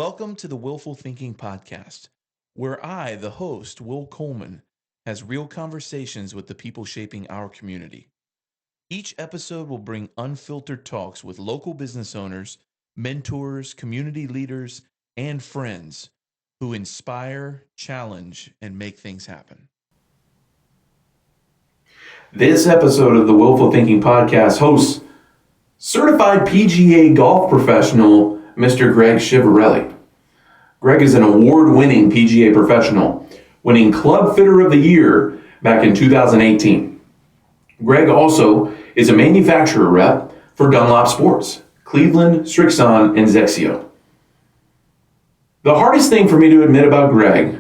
Welcome to the Willfull Thinking Podcast, where I, the host, Will Coleman, has real conversations with the people shaping our community. Each episode will bring unfiltered talks with local business owners, mentors, community leaders, and friends who inspire, challenge, and make things happen. This episode of the Willfull Thinking Podcast hosts certified PGA golf professional, Mr. Greg Ciavarelli. Greg is an award-winning PGA professional, winning Club Fitter of the Year back in 2018. Greg also is a manufacturer rep for Dunlop Sports, Cleveland, Srixon, and XXIO. The hardest thing for me to admit about Greg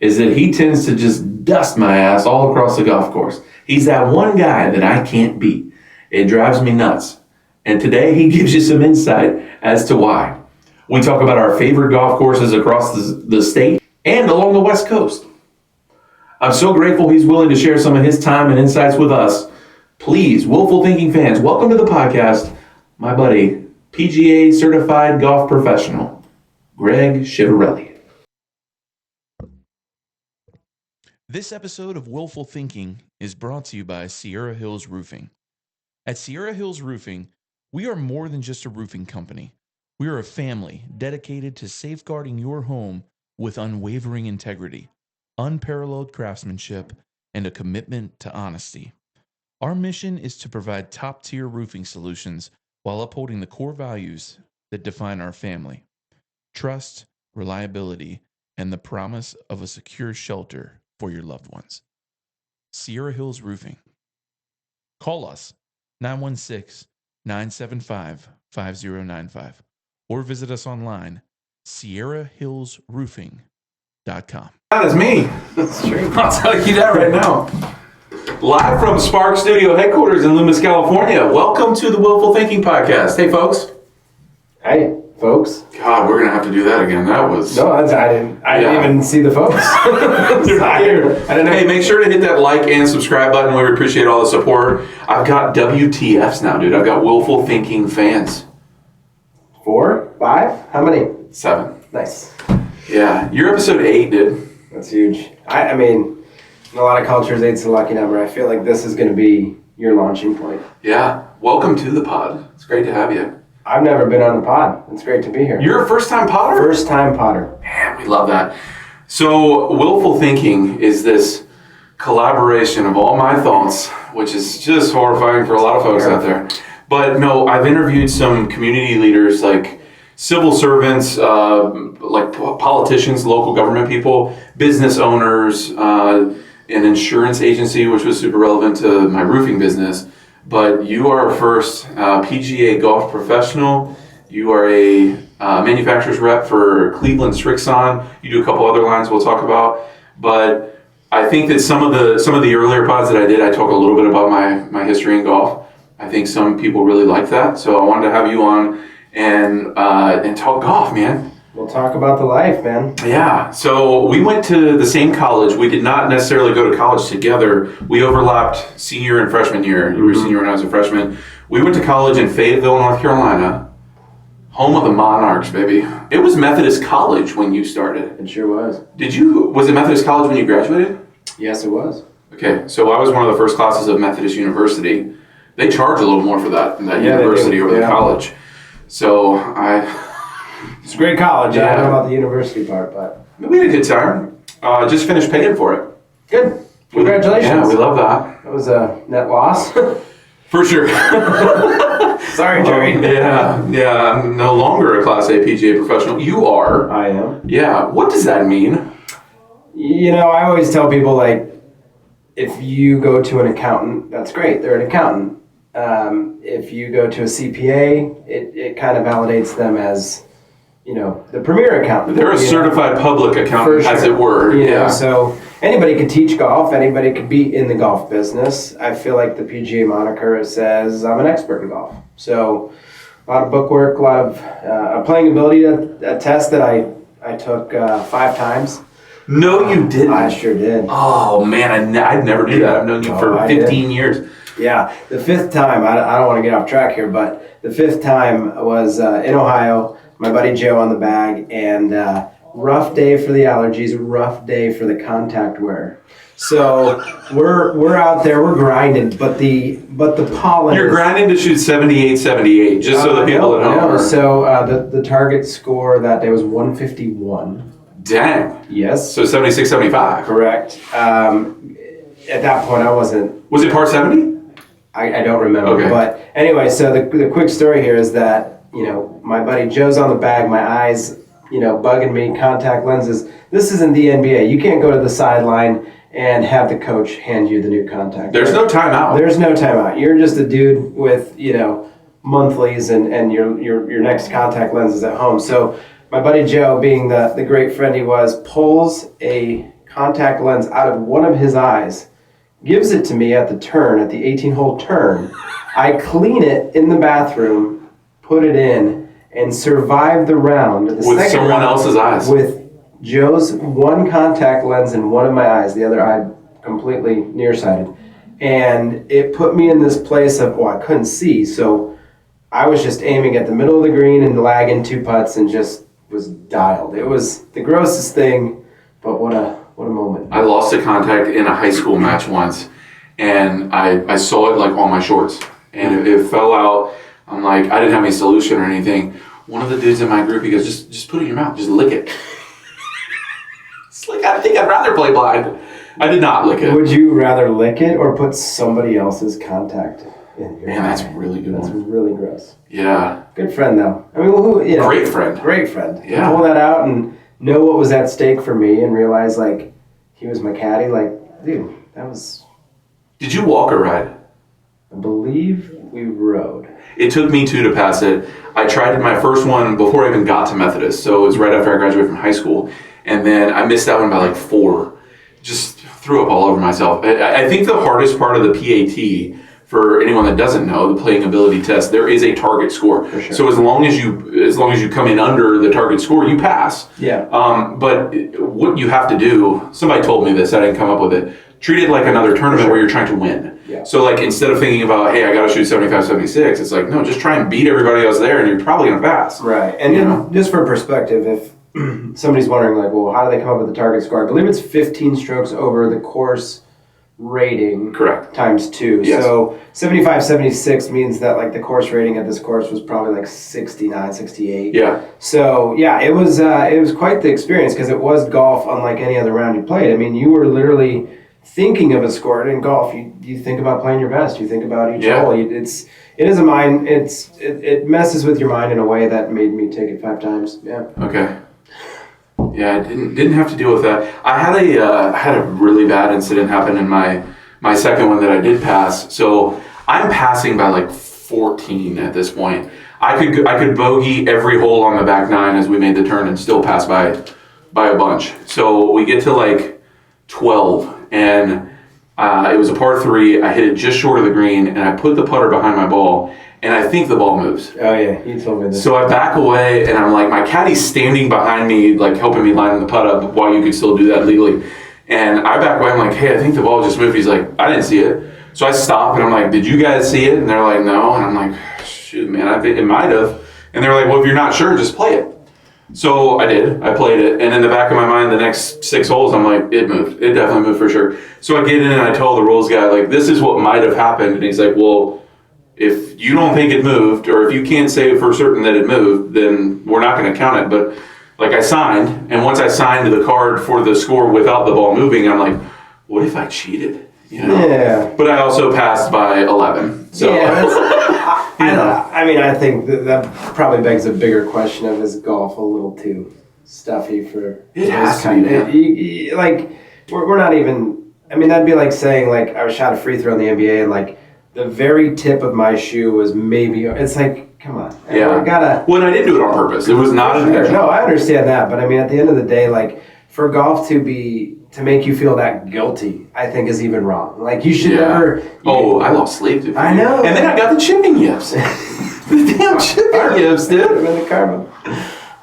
is that he tends to just dust my ass all across the golf course. He's that one guy that I can't beat. It drives me nuts. And today he gives you some insight as to why. We talk about our favorite golf courses across the state and along the West Coast. I'm so grateful he's willing to share some of his time and insights with us. Please, Willfull Thinking fans, welcome to the podcast, my buddy, PGA certified golf professional, Greg Ciavarelli. This episode of Willfull Thinking is brought to you by Sierra Hills Roofing. At Sierra Hills Roofing, we are more than just a roofing company. We are a family dedicated to safeguarding your home with unwavering integrity, unparalleled craftsmanship, and a commitment to honesty. Our mission is to provide top-tier roofing solutions while upholding the core values that define our family: trust, reliability, and the promise of a secure shelter for your loved ones. Sierra Hills Roofing. Call us 916-975-5095 or visit us online, sierrahillsroofing.com. That is me. That's true. I'll tell you that right now. Live from Spark Studio headquarters in Loomis, California. Welcome to the Willfull Thinking Podcast. Hey, folks. Hey, folks. God, we're going to have to do that again. That was... No, I didn't even see the folks. They're here. I don't know. Hey, make sure to hit that like and subscribe button. We appreciate all the support. I've got WTFs now, dude. I've got Willfull Thinking fans. 4? 5? How many? 7. Nice. Yeah, you're episode 8, dude. That's huge. I mean, in a lot of cultures, 8's a lucky number. I feel like this is going to be your launching point. Yeah, welcome to the pod. It's great to have you. I've never been on the pod. It's great to be here. You're a first-time podder? First-time podder. Man, we love that. So, Willfull Thinking is this collaboration of all my thoughts, which is just horrifying for a lot of folks out there. But no, I've interviewed some community leaders like civil servants, like politicians, local government people, business owners, an insurance agency, which was super relevant to my roofing business. But you are a first PGA golf professional. You are a manufacturer's rep for Cleveland Srixon. You do a couple other lines we'll talk about. But I think that some of the earlier pods that I did, I talk a little bit about my history in golf. I think some people really like that. So I wanted to have you on and talk golf, man. We'll talk about the life, man. Yeah. So we went to the same college. We did not necessarily go to college together. We overlapped senior and freshman year. You were a senior when I was a freshman. We went to college in Fayetteville, North Carolina, home of the Monarchs, baby. It was Methodist College when you started. It sure was. Was it Methodist College when you graduated? Yes, it was. Okay. So I was one of the first classes of Methodist University. They charge a little more for that university over the college. So It's a great college. Yeah. I don't know about the university part, but we had a good time. Just finished paying for it. good. Congratulations. Yeah, we love that. That was a net loss. For sure. Sorry, Jerry. Yeah. I'm no longer a Class A PGA professional. You are. I am. Yeah. What does that mean? You know, I always tell people, like, if you go to an accountant, that's great. They're an accountant. If you go to a CPA, it kind of validates them as, you know, the premier accountant. They're a certified public accountant, sure. as it were. You know, so anybody could teach golf. Anybody could be in the golf business. I feel like the PGA moniker says I'm an expert in golf. So a lot of book work, a lot of playing ability, a test that I took 5 times. No, you didn't. I sure did. Oh, man, I'd never do that. I've known you for 15 years. Yeah, the 5th time, I don't want to get off track here, but the 5th time was in Ohio. my buddy Joe on the bag, and rough day for the allergies, rough day for the contact wear. So we're out there, we're grinding, but the pollen. You're grinding to shoot 78, 78, just so the people at home. No. So the target score that day was 151. Dang. Yes. So 76, 75. Correct. At that point, I wasn't. Was it par 70? I don't remember. Okay. But anyway, so the quick story here is that, my buddy Joe's on the bag, my eyes, bugging me, contact lenses. This isn't the NBA. You can't go to the sideline and have the coach hand you the new contact. There's no timeout. There's no timeout. You're just a dude with, monthlies and your next contact lenses at home. So my buddy Joe, being the great friend he was, pulls a contact lens out of one of his eyes, gives it to me at the turn, at the 18-hole turn. I clean it in the bathroom, put it in, and survive the round. With someone else's eyes. With Joe's one contact lens in one of my eyes, the other eye completely nearsighted. And it put me in this place of, I couldn't see, so I was just aiming at the middle of the green and lagging 2 putts and just was dialed. It was the grossest thing, but what a moment. I lost a contact in a high school match once, and I saw it like on my shorts, and it fell out. I'm like, I didn't have any solution or anything. One of the dudes in my group, he goes, just put it in your mouth, just lick it. It's like, I think I'd rather play blind. I did not lick it. Would you rather lick it or put somebody else's contact in your Man, eye? that's a really good That's one. really gross. Yeah. Good friend, though. I mean, Great friend. Great friend. Yeah. Pull that out and know what was at stake for me and realize, like, he was my caddy. Like, dude, that was... Did you walk or ride? I believe we rode. It took me 2 to pass it. I tried my first one before I even got to Methodist, so it was right after I graduated from high school. And then I missed that one by like 4. Just threw up all over myself. I think the hardest part of the PAT, for anyone that doesn't know, the playing ability test, there is a target score. For sure. So as long as you come in under the target score, you pass. Yeah. But what you have to do, somebody told me this, I didn't come up with it, treat it like another tournament where you're trying to win. Yeah. So like instead of thinking about, hey, I got to shoot 75, 76, it's like, no, just try and beat everybody else there and you're probably going to pass. Right. And then just for perspective, if somebody's wondering, like, well, how do they come up with the target score? I believe it's 15 strokes over the course rating. Correct. Times 2. Yes. So 75, 76 means that, like, the course rating at this course was probably like 69, 68. Yeah. So, yeah, it was quite the experience because it was golf unlike any other round you played. I mean, you were literally thinking of a score. And in golf, you think about playing your best. You think about each hole. It is a mind. It messes with your mind in a way that made me take it 5 times. Yeah. Okay. Yeah, I didn't have to deal with that. I had a really bad incident happen in my second one that I did pass. So I'm passing by like 14 at this point. I could bogey every hole on the back 9 as we made the turn and still pass by a bunch. So we get to like 12 and it was a par 3. I hit it just short of the green and I put the putter behind my ball. And I think the ball moves. Oh, yeah. You told me this. So I back away, and I'm like, my caddy's standing behind me, like helping me line the putt up while you could still do that legally. And I back away, I'm like, hey, I think the ball just moved. He's like, I didn't see it. So I stop, and I'm like, did you guys see it? And they're like, no. And I'm like, shoot, man, I think it might have. And they're like, well, if you're not sure, just play it. So I did. I played it. And in the back of my mind, the next 6 holes, I'm like, it moved. It definitely moved for sure. So I get in, and I tell the rules guy, like, this is what might have happened. And he's like, well, if you don't think it moved, or if you can't say for certain that it moved, then we're not going to count it. But like I signed, and once I signed the card for the score without the ball moving, I'm like, what if I cheated? Yeah. But I also passed by 11. So yeah, I mean, I think that probably begs a bigger question of, is golf a little too stuffy for it has to be. Like, we're not even. I mean, that'd be like saying, like, I shot a free throw in the NBA and like the very tip of my shoe was maybe. It's like, come on. Yeah. Well, I didn't do it on purpose. It was not intentional. No, I understand that, but I mean, at the end of the day, like, for golf to make you feel that guilty, I think is even wrong. Like, you should never. I lost sleep. I know. And then I got the chipping yips. The damn chipping yips, dude. In the karma.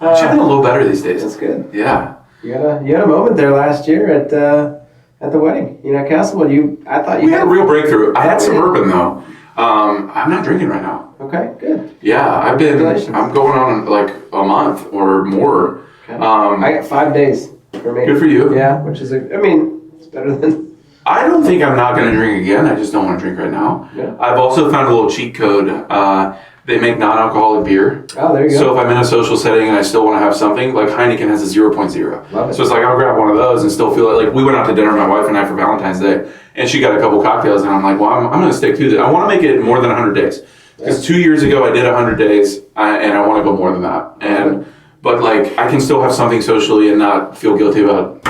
I'm chipping a little better these days. That's good. Yeah. You had a moment there last year at the wedding. Castlewood. We had a real breakthrough. I had Suburban though. I'm not drinking right now. Okay, good. Yeah, I'm Congratulations. going on like a month or more. Okay. I got 5 days for me. Good for you. Yeah, which is, it's better than... I don't think I'm not going to drink again. I just don't want to drink right now. Yeah. I've also found a little cheat code. They make non-alcoholic beer. Oh, there you go. So if I'm in a social setting and I still want to have something, like Heineken has a 0.0. Love it. So it's like I'll grab one of those and still feel like we went out to dinner, my wife and I, for Valentine's Day, and she got a couple cocktails, and I'm like, well, I'm going to stick to that. I want to make it more than 100 days. Because 2 years ago I did 100 days, and I want to go more than that. But like I can still have something socially and not feel guilty about,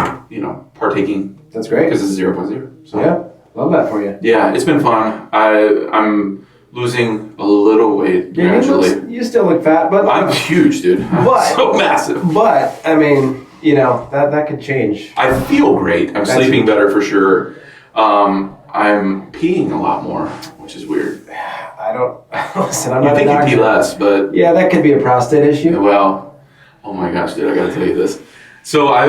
partaking. That's great. Because it's 0.0. So. Yeah, love that for you. Yeah, it's been fun. I'm losing a little weight gradually. You still look fat, but... I'm huge, dude. I'm so massive. But, that could change. I feel great. I'm sleeping better for sure. I'm peeing a lot more, which is weird. I don't... Listen, I'm You not think a you doctor. pee less, but... Yeah, that could be a prostate issue. Well, oh my gosh, dude, I gotta tell you this. So I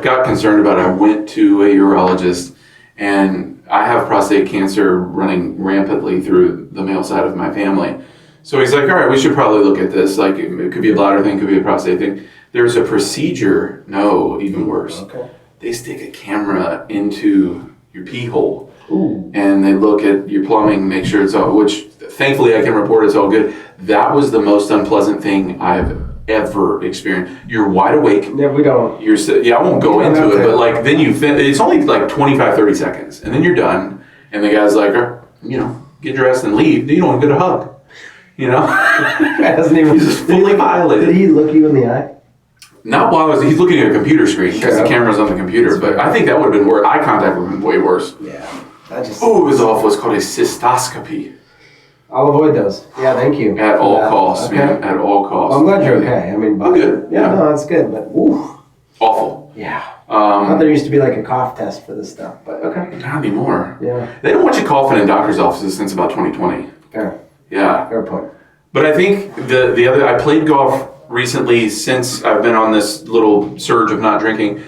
got concerned about it. I went to a urologist, and I have prostate cancer running rampantly through the male side of my family. So he's like, all right, we should probably look at this. Like, it could be a bladder thing, could be a prostate thing. There's a procedure, no, even worse. Okay. They stick a camera into your pee hole. Ooh. And they look at your plumbing, make sure it's all, which thankfully I can report it's all good. That was the most unpleasant thing I've ever experienced. You're wide awake. Yeah, we don't. I won't go into it, but like then it's only like 25, 30 seconds, and then you're done. And the guy's like, get dressed and leave. You don't get a hug. Hasn't even. He's just fully violated. Did he look you in the eye? Not while he's looking at a computer screen because the camera's on the computer. But I think that would have been worse. Eye contact would have been way worse. Yeah. It was awful. It's called a cystoscopy. I'll avoid those. Yeah, thank you. At all costs, okay. man. At all costs. Well, I'm glad you're okay. I'm good. Yeah, no, that's good. But ooh. Awful. Yeah. I thought there used to be like a cough test for this stuff, but okay. Not anymore. Yeah. They don't want you coughing in doctor's offices since about 2020. Fair. Yeah. Fair point. But I think the other, I played golf recently since I've been on this little surge of not drinking.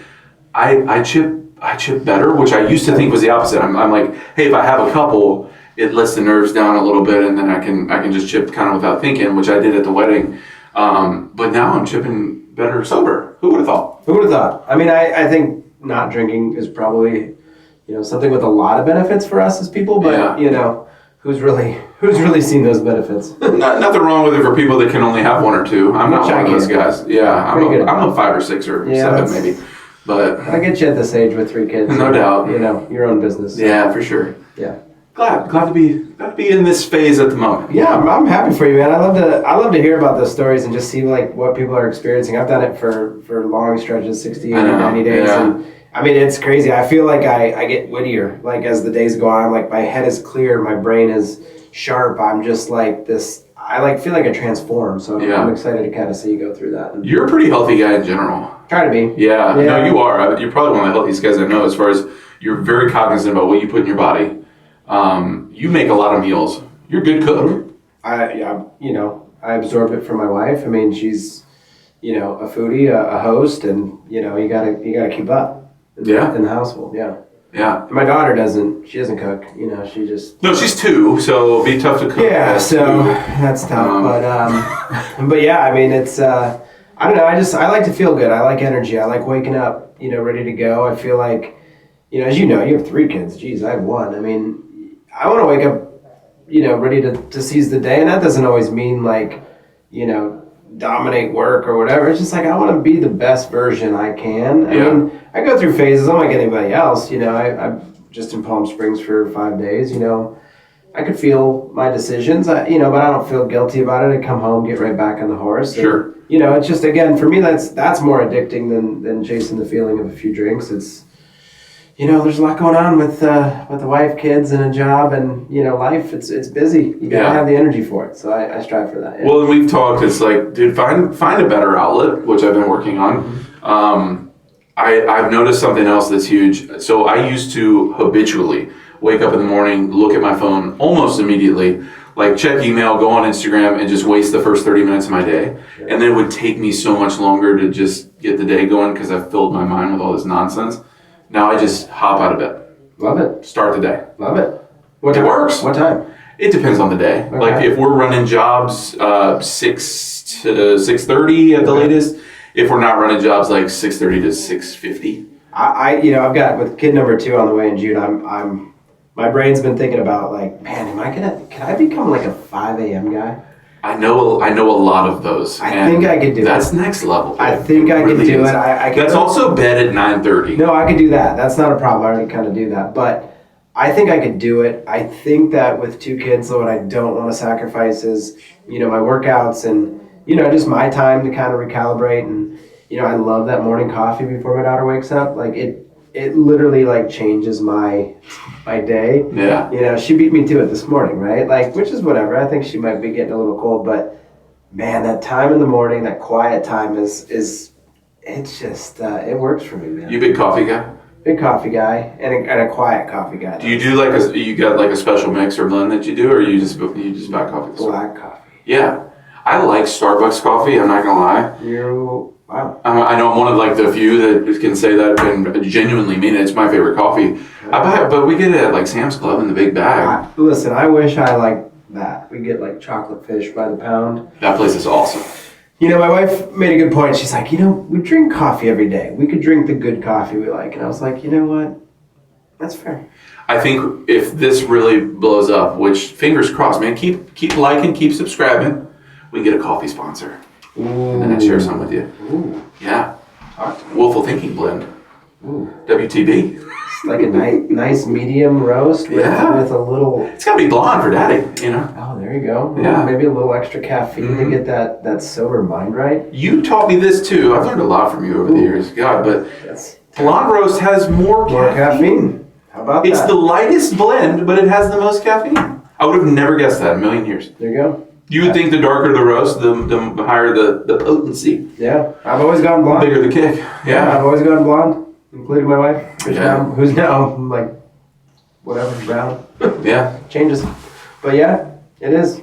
I chip better, which I used to think was the opposite. I'm like, hey, if I have a couple, it lets the nerves down a little bit, and then I can just chip kind of without thinking, which I did at the wedding. But now I'm chipping better sober. Who would have thought? Who would have thought? I think not drinking is probably, something with a lot of benefits for us as people, but who's really seen those benefits? Nothing wrong with it for people that can only have one or two. I'm not one of those guys. Yeah, I'm a 5 or 6 or 7 maybe. But I get you at this age with 3 kids. No doubt. Your own business. So. Yeah, for sure. Yeah. Glad to be in this phase at the moment. Yeah, I'm happy for you, man. I love to hear about those stories and just see like what people are experiencing. I've done it for long stretches, 60, 80, 90 days. Yeah. And it's crazy. I feel like I get wittier. Like as the days go on, I'm like my head is clear, my brain is sharp. I'm just like this. I feel like I transform. So I'm excited to kind of see you go through that. You're a pretty healthy guy in general. Try to be. Yeah. No, you are. You're probably one of the healthiest guys I know. As far as you're very cognizant about what you put in your body. You make a lot of meals. You're a good cook. I absorb it from my wife. She's, a foodie, a host, and you gotta keep up. In the household. Yeah. Yeah. And my daughter she doesn't cook. She just. No, she's 2, so it'll be tough to cook. Yeah, so that's tough. But yeah, it's. I don't know. I like to feel good. I like energy. I like waking up, ready to go. I feel like, as you have 3 kids. Geez, I have 1. I want to wake up, ready to seize the day. And that doesn't always mean like, dominate work or whatever. It's just like, I want to be the best version I can. I go through phases. I'm like anybody else, I'm just in Palm Springs for 5 days, I could feel my decisions, but I don't feel guilty about it. I come home, get right back on the horse. Sure. And, it's just, again, for me, that's more addicting than chasing the feeling of a few drinks. It's, there's a lot going on with the wife, kids, and a job, and life. It's busy. You gotta have the energy for it. So I strive for that. Yeah. Well, and we've talked. It's like, dude, find a better outlet, which I've been working on. I've noticed something else that's huge. So I used to habitually wake up in the morning, look at my phone almost immediately, like check email, go on Instagram, and just waste the first 30 minutes of my day. Sure. And then it would take me so much longer to just get the day going because I've filled my mind with all this nonsense. Now I just hop out of bed. Love it. Start the day. Love it. It works. What time? It depends on the day. Okay. Like if we're running jobs 6 to 6:30 at the latest. If we're not running jobs like 6:30 to 6:50. I've got with kid number 2 on the way in June. I'm my brain's been thinking about like, man, can I become like a 5 a.m. guy? I know a lot of those. I think I could do that's it. That's next level. I think I could do it. I that's also bed at 9:30. No, I could do that. That's not a problem. I already kind of do that. But I think I could do it. I think that with 2 kids, though, what I don't want to sacrifice is, my workouts and, just my time to kind of recalibrate. And, I love that morning coffee before my daughter wakes up. Like it literally like changes my day. Yeah. She beat me to it this morning, right? Like, which is whatever. I think she might be getting a little cold, but man, that time in the morning, that quiet time it's just, it works for me, man. You big coffee guy? Big coffee guy and a quiet coffee guy. Do you do you got like a special mix or blend that you do, or you just buy coffee? Black coffee. Yeah. I like Starbucks coffee, I'm not gonna lie. Wow. I know I'm one of like the few that can say that and genuinely mean it. It's my favorite coffee. I buy it, but we get it at like Sam's Club in the big bag. Listen, I wish I liked that. We get like chocolate fish by the pound. That place is awesome. My wife made a good point. She's like, we drink coffee every day. We could drink the good coffee we like. And I was like, you know what? That's fair. I think if this really blows up, which fingers crossed, man, keep liking, keep subscribing. We get a coffee sponsor. Ooh. And then I share some with you. Ooh. Yeah. Willfull Thinking Blend. Ooh. WTB. It's like a nice medium roast with a little... It's got to be blonde for daddy, Oh, there you go. Yeah. Maybe a little extra caffeine to get that sober mind right. You taught me this too. I've learned a lot from you over the years. God, but blonde roast has more caffeine. How about that? It's the lightest blend, but it has the most caffeine. I would have never guessed that in a million years. There you go. You would think the darker the roast, the higher the potency. Yeah, I've always gone blonde. The bigger the kick. Yeah, I've always gone blonde, including my wife, who's now like whatever brown. Yeah, changes, but yeah, it is.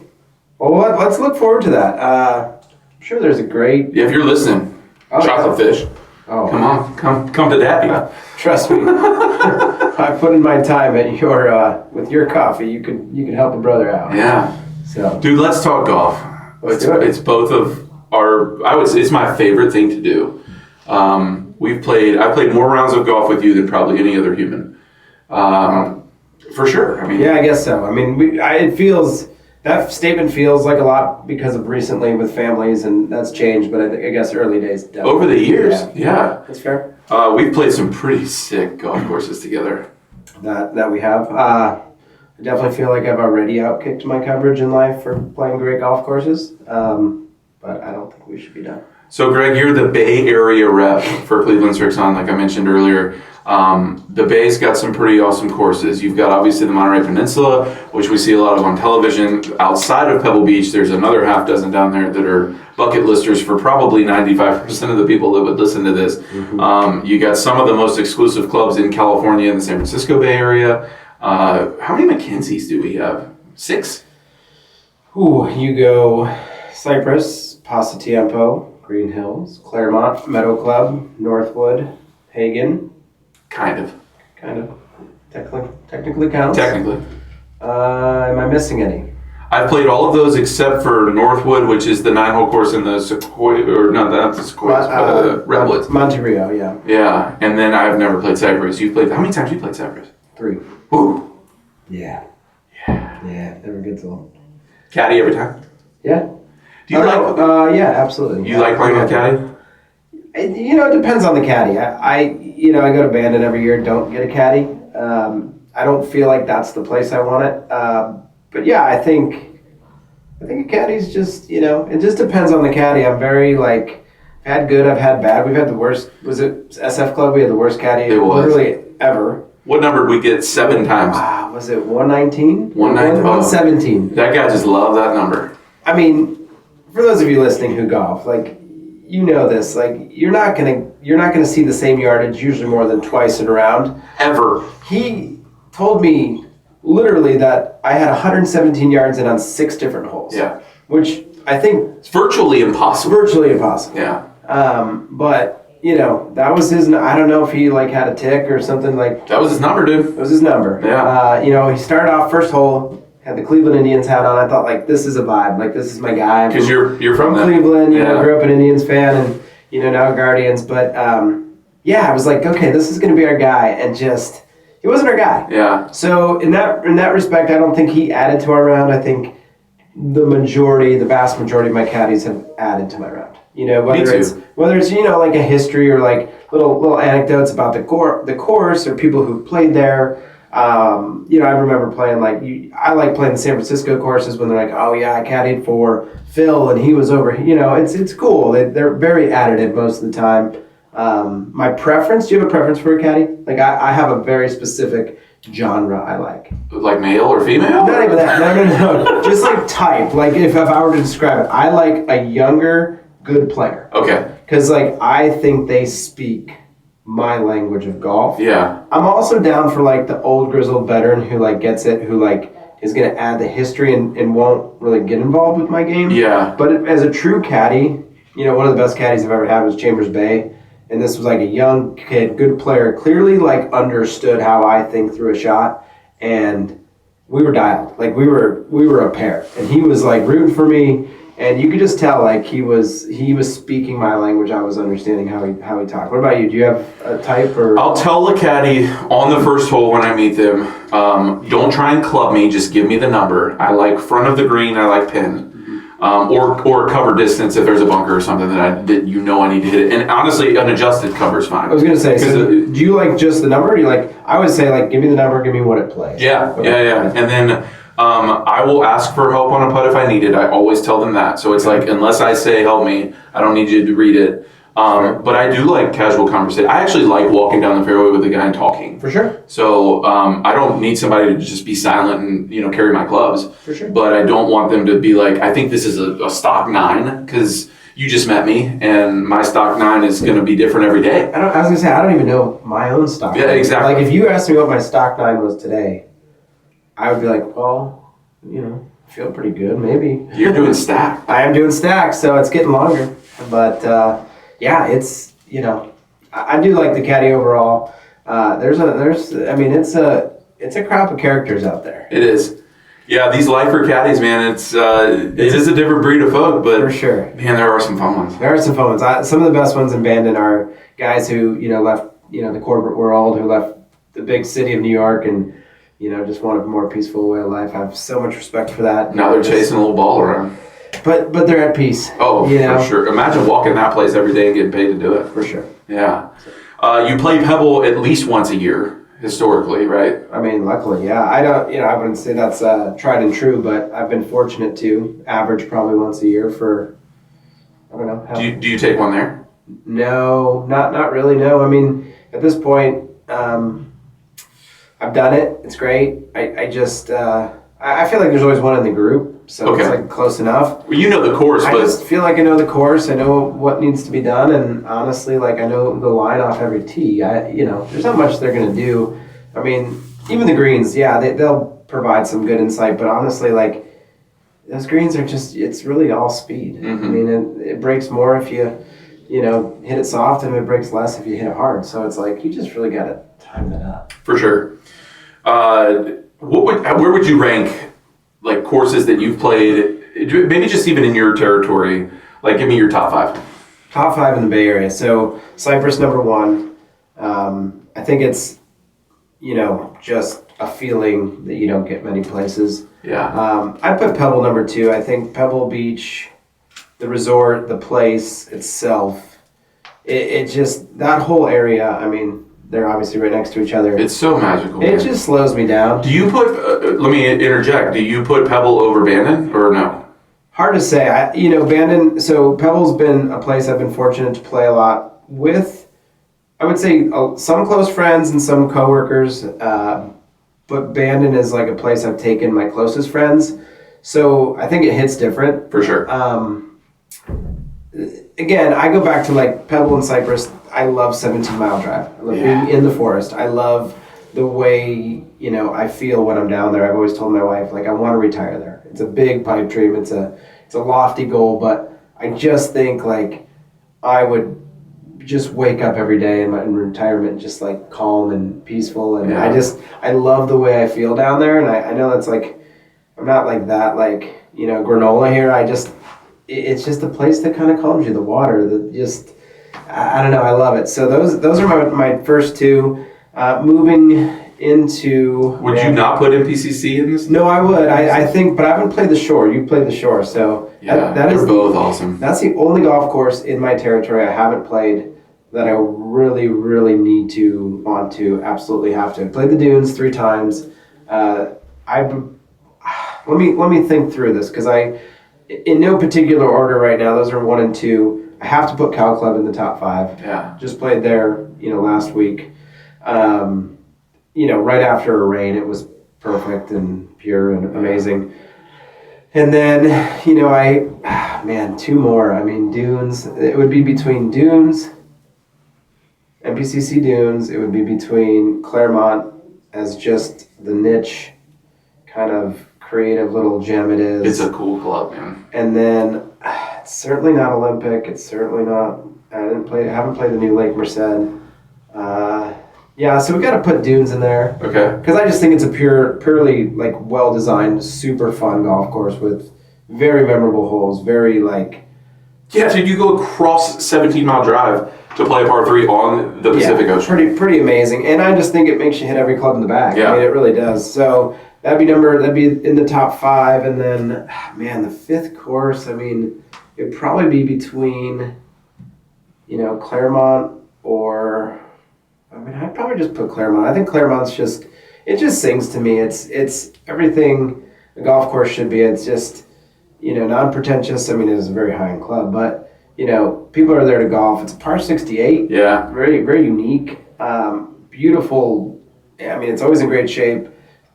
Well, let's look forward to that. I'm sure there's a great. Yeah, if you're listening, chocolate fish. Oh, come on, come to daddy. Trust me, I put in my time at your with your coffee. You could help a brother out. Yeah. So, dude, let's talk golf. It's both of our. I would say it's my favorite thing to do. I played more rounds of golf with you than probably any other human. For sure. I mean, yeah, I guess so. I mean, it feels that statement feels like a lot because of recently with families, and that's changed. But I guess early days. Definitely. Over the years, yeah, that's fair. We've played some pretty sick golf courses together. That we have. I definitely feel like I've already outkicked my coverage in life for playing great golf courses, but I don't think we should be done. So, Greg, you're the Bay Area rep for Cleveland Srixon, like I mentioned earlier. The Bay's got some pretty awesome courses. You've got, obviously, the Monterey Peninsula, which we see a lot of on television. Outside of Pebble Beach, there's another half dozen down there that are bucket listers for probably 95% of the people that would listen to this. Mm-hmm. You got some of the most exclusive clubs in California and the San Francisco Bay Area. How many Mackenzies do we have? 6? Ooh, you go Cypress, Pasatiempo, Green Hills, Claremont, Meadow Club, Northwood, Hagen. Kind of. Technically counts. Technically. Am I missing any? I've played all of those except for Northwood, which is the 9-hole course in the Sequoia, or no, not the Sequoias, but the Redwoods. Monte Rio, yeah. Yeah, and then I've never played Cypress. How many times have you played Cypress? 3. Ooh. Yeah. Never gets old. Caddy every time? Yeah. Do you like? Yeah, absolutely. You like playing with caddy? It depends on the caddy. I go to Bandon every year. Don't get a caddy. I don't feel like that's the place I want it. But yeah, I think a caddy's just it just depends on the caddy. I'm very I've had good, I've had bad. We've had the worst. Was it SF Club? We had the worst caddy literally ever. What number did we get 7 times? Was it 119? 117. That guy just loved that number. I mean, for those of you listening who golf, this, you're not gonna see the same yardage usually more than twice in a round. Ever. He told me literally that I had 117 yards in on 6 different holes. Yeah. Which I think it's virtually impossible. Yeah. But that was his. I don't know if he had a tick or something like. That was his number, dude. It was his number. Yeah. He started off first hole, had the Cleveland Indians hat on. I thought, like, this is a vibe. Like, this is my guy. Because you're from Cleveland. You know, grew up an Indians fan, and now Guardians. But I was like, okay, this is going to be our guy, and just he wasn't our guy. Yeah. So in that respect, I don't think he added to our round. I think the vast majority of my caddies have added to my round. Whether it's like a history or like little anecdotes about the course or people who played there. I remember playing I like playing the San Francisco courses when they're like, oh yeah, I caddied for Phil and he was over. It's cool. They're very additive most of the time. My preference. Do you have a preference for a caddy? Like I have a very specific genre I like. Like male or female? Not even that. No. Just like type. Like if I were to describe it, I like a younger, good player. Okay. Because I think they speak my language of golf. Yeah. I'm also down for like the old grizzled veteran who like gets it, who like is going to add the history and won't really get involved with my game. Yeah. But as a true caddy, one of the best caddies I've ever had was Chambers Bay. And this was like a young kid, good player, clearly like understood how I think through a shot. And we were dialed. Like we were a pair. And he was like rooting for me. And you could just tell like he was speaking my language. I was understanding how he talked. What about you? Do you have a type or? I'll tell the caddy on the first hole when I meet them, don't try and club me, just give me the number. I like front of the green, I like pin. Or cover distance if there's a bunker or something that I need to hit it. And honestly, an adjusted cover is fine. I was gonna say, so do you like just the number? Or do you like? I would say like, give me the number, give me what it plays. Yeah. And then I will ask for help on a putt if I need it. I always tell them that. So it's like, unless I say help me, I don't need you to read it. But I do like casual conversation. I actually like walking down the fairway with the guy and talking. For sure. So I don't need somebody to just be silent and carry my clubs. For sure. But I don't want them to be like, I think this is a stock 9 because you just met me and my stock 9 is going to be different every day. I was gonna say I don't even know my own stock. Yeah, exactly. Like if you asked me what my stock 9 was today, I would be like, well, I feel pretty good, maybe. You're doing stack. I am doing stacks, so it's getting longer. But it's I do like the caddy overall. It's a crop of characters out there. It is. Yeah, these lifer caddies, man, it is a different breed of folk, but for sure, man, there are some fun ones. There are some fun ones. Some of the best ones in Bandon are guys who left the corporate world, who left the big city of New York, and just want a more peaceful way of life. I have so much respect for that. Now they're chasing a little ball around. But they're at peace. Oh, for sure. Imagine walking that place every day and getting paid to do it. For sure. Yeah. You play Pebble at least once a year, historically, right? I mean, luckily, yeah. I don't, I wouldn't say that's tried and true, but I've been fortunate to average probably once a year for, I don't know. Do you take one there? No, not really, no. I mean, at this point, I've done it. It's great. I just, I feel like there's always one in the group. So It's like close enough. Well, you know the course, I just feel like I know the course. I know what needs to be done, and honestly, like I know the line off every tee. There's not much they're gonna do. I mean, even the greens, yeah, they'll provide some good insight. But honestly, like those greens are it's really all speed. Mm-hmm. I mean, it breaks more if you hit it soft, and it breaks less if you hit it hard. So it's like you just really gotta time that up. For sure. Where would you rank? Like courses that you've played, maybe just even in your territory, like give me your top 5. Top 5 in the Bay Area. So Cypress number 1. I think it's, just a feeling that you don't get many places. Yeah. I put Pebble number 2. I think Pebble Beach, the resort, the place itself, it just, that whole area, I mean, they're obviously right next to each other. It's so magical. It just slows me down. Do you put, let me interject, do you put Pebble over Bandon or no? Hard to say. Bandon, so Pebble's been a place I've been fortunate to play a lot with, I would say some close friends and some coworkers, but Bandon is like a place I've taken my closest friends. So I think it hits different. For sure. Again, I go back to like Pebble and Cypress. I love 17-mile drive. I love being in the forest. I love the way, I feel when I'm down there. I've always told my wife, like, I want to retire there. It's a big pipe dream. It's a lofty goal, but I just think like I would just wake up every day in retirement just like calm and peaceful. And I love the way I feel down there. And I know that's like, I'm not like that, like, you know, granola here. It's just a place that kind of calms you. The water, I don't know. I love it. So those are my first two. Moving into. Would you not put MPCC in this? No, I would. I think, but I haven't played the Shore. You played the Shore, so yeah, they're both awesome. That's the only golf course in my territory I haven't played that I really, really want to, absolutely have to. I played the Dunes 3 times. Let me think through this, because in no particular order right now, those are 1 and 2. I have to put Cal Club in the top 5. Yeah. Just played there, last week. Right after a rain, it was perfect and pure and amazing. And then, 2 more. I mean, Dunes. It would be between Dunes, MPCC Dunes. It would be between Claremont as just the niche kind of creative little gem it is. It's a cool club, man. And then it's certainly not Olympic. It's certainly not. I haven't played the new Lake Merced. So we got to put Dunes in there. Okay. Because I just think it's a purely like well designed, super fun golf course with very memorable holes. Very like. Yeah, so you go across 17-mile drive to play a par 3 on the Pacific Ocean. Pretty amazing. And I just think it makes you hit every club in the bag. Yeah. I mean, it really does. So that'd be in the top 5, and then the 5th course. I mean, it'd probably be between, Claremont or. I mean, I'd probably just put Claremont. I think Claremont's just sings to me. It's everything a golf course should be. It's just, non-pretentious. I mean, it is a very high-end club, but, people are there to golf. It's a par 68. Yeah. Very, very unique. Beautiful. I mean, it's always in great shape.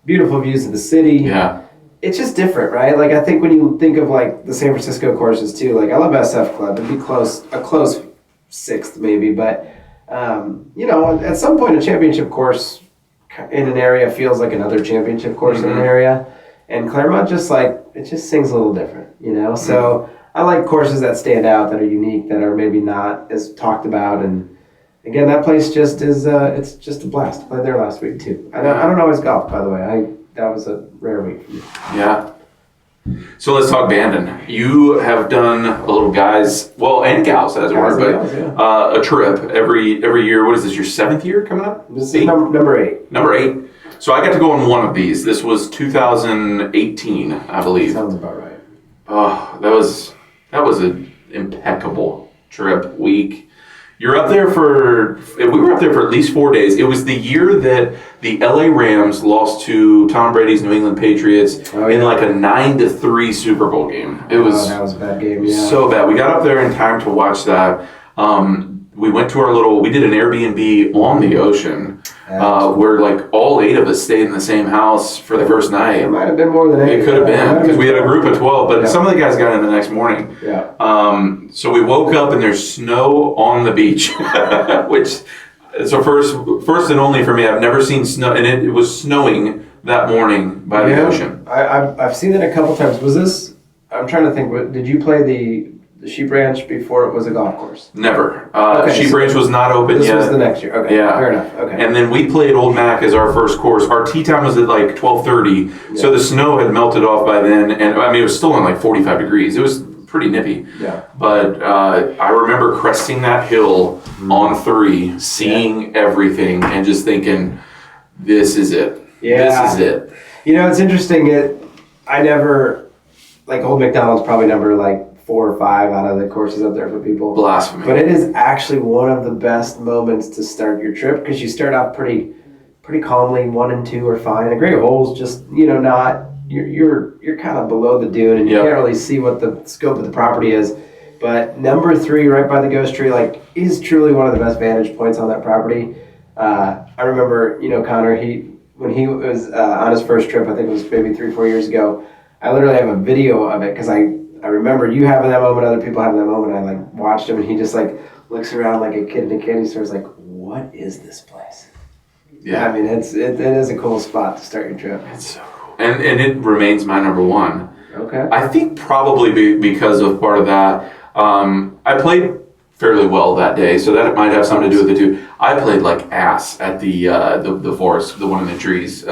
Beautiful views of the city. Yeah. It's just different, right? Like, I think when you think of, like, the San Francisco courses, too, like, I love SF Club. It'd be a close 6th, maybe, but... at some point a championship course in an area feels like another championship course in an area. And Claremont just sings a little different, So I like courses that stand out, that are unique, that are maybe not as talked about. And again, that place just is, it's just a blast. I played there last week too. I don't always golf, by the way. That was a rare week for me. Yeah. So let's talk Bandon. You have done a little guys, and gals as it were, but a trip every year. What is this, your 7th year coming up? This is number 8. Number 8. So I got to go on one of these. This was 2018, I believe. Sounds about right. Oh, that was an impeccable trip week. You're up there we were up there for at least 4 days. It was the year that the LA Rams lost to Tom Brady's New England Patriots in like a 9-3 Super Bowl game. That was a bad game, yeah. So bad. We got up there in time to watch that. We went to we did an Airbnb on the ocean, where like all 8 of us stayed in the same house for the first night. It might have been more than 8. It could have been, because we had a group of 12, but some of the guys got in the next morning. Yeah. So we woke up and there's snow on the beach, which is a first and only for me. I've never seen snow, and it was snowing that morning by the ocean. I've seen it a couple times. Was this? I'm trying to think. Did you play the Sheep Ranch before it was a golf course? Never. Sheep Ranch was not open yet. This was the next year. Okay. Yeah. Fair enough. Okay. And then we played Old Mac as our first course. Our tee time was at like 12:30, so the snow had melted off by then, and I mean it was still in like 45 degrees. It was pretty nippy. Yeah. But I remember cresting that hill on 3, seeing everything, and just thinking, "This is it. Yeah. This is it." It's interesting. I never like Old McDonald's probably number like 4 or 5 out of the courses up there for people. Blasphemy. But it is actually one of the best moments to start your trip, because you start off pretty calmly. 1 and 2 are fine. The great holes just not you're kind of below the dune, and you can't really see what the scope of the property is. But number 3, right by the ghost tree, like is truly one of the best vantage points on that property. I remember Connor, when he was on his first trip, I think it was maybe 3-4 years ago. I literally have a video of it, because I remember you having that moment, other people having that moment. I like watched him, and he just like looks around like a kid in a candy store. Is like, what is this place? Yeah, I mean it is a cool spot to start your trip. It's so cool, and it remains my number 1. Okay. I think probably because of part of that, I played fairly well that day, so that might have something to do with it too. I played like ass at the forest, the one in the trees,